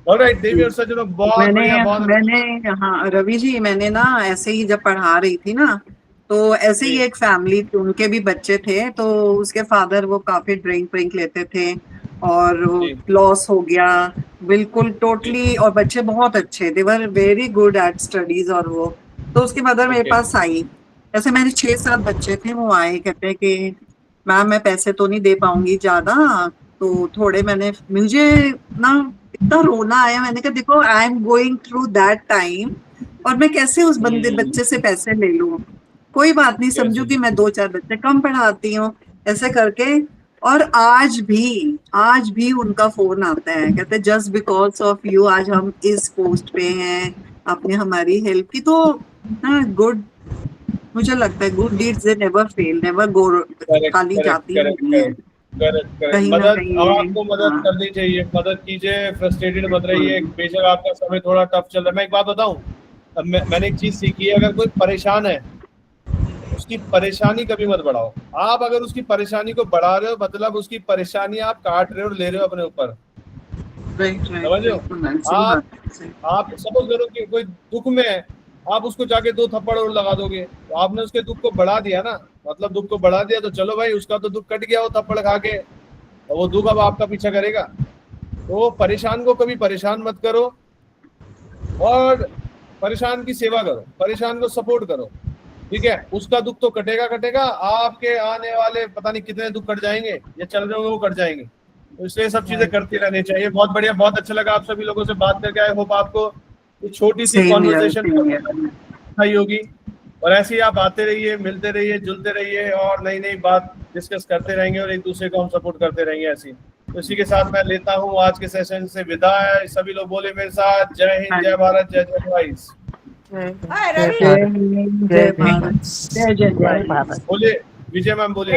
ऑलराइट देवी और सज्जनों, बहुत बढ़िया, बहुत मैंने हाँ रवि जी, मैंने ना ऐसे ही जब पढ़ा रही थी ना, तो ऐसे ही एक फैमिली थी, उनके भी बच्चे थे, तो उसके फादर वो काफी ड्रिंक लेते थे और लॉस हो गया बिल्कुल टोटली, और बच्चे बहुत अच्छे, they were very good at studies, और वो तो उसकी मदर मेरे पास आई, ऐसे मेरे 6-7 बच्चे थे, वो आए कहते हैं कि मैम मैं पैसे तो नहीं दे पाऊंगी ज्यादा, तो थोड़े मुझे ना इतना रोना आया, मैंने कहा देखो I am going through that time, और मैं कैसे उस बच्चे से पैसे ले लूं, कोई बात नहीं, समझू कि मैं 2-4 बच्चे कम पढ़ाती हूँ ऐसे करके, और आज भी उनका फोन आता है, कहते जस्ट बिकॉज ऑफ यू आज हम इस पोस्ट पे हैं, आपने हमारी हेल्प की, तो गुड, मुझे लगता है good deeds they never fail, never go, खाली जाती नहीं है। आपको मदद करनी चाहिए, मदद कीजिए, फ्रस्ट्रेटेड मत रहिए, बेशक आपका समय थोड़ा टफ चल रहा है। मैं एक बात बताऊं, मैंने एक चीज सीखी है, अगर कोई परेशान है उसकी परेशानी कभी मत बढ़ाओ। आप अगर उसकी परेशानी को बढ़ा रहे हो, मतलब उसकी परेशानी आप काट रहे हो और ले रहे हो अपने ऊपर, समझ रहे हो? आप सपोज करो कि कोई दुख में है, आप उसको जाके 2 थप्पड़ और लगा दोगे, तो आपने उसके दुख को बढ़ा दिया ना, मतलब दुख को बढ़ा दिया, तो चलो भाई उसका तो दुख कट गया वो थप्पड़ खा के, तो वो दुख अब आपका पीछा करेगा। तो परेशान को कभी परेशान मत करो, और परेशान की सेवा करो, परेशान को सपोर्ट करो, ठीक है? उसका दुख तो कटेगा, आपके आने वाले पता नहीं कितने दुख कट जाएंगे, या चल रहे होंगे वो कट जाएंगे, तो इसलिए सब चीजें करती रहनी चाहिए। बहुत बढ़िया, बहुत अच्छा लगा आप सभी लोगों से बात करके, आई होप आपको छोटी सी कॉन्वर्सेशन आई होगी, और ऐसे ही आप आते रहिए, मिलते रहिए, जुलते रहिए, और नई नई बात डिस्कस करते रहेंगे, और एक दूसरे को हम सपोर्ट करते रहेंगे ऐसे ही। तो इसी के साथ मैं लेता हूँ आज के सेशन से विदा। सभी लोग बोले मेरे साथ, जय हिंद, जय भारत, जय जय वाइस। जय भारत, जय जय भारत, बोले विजय मैम, बोले।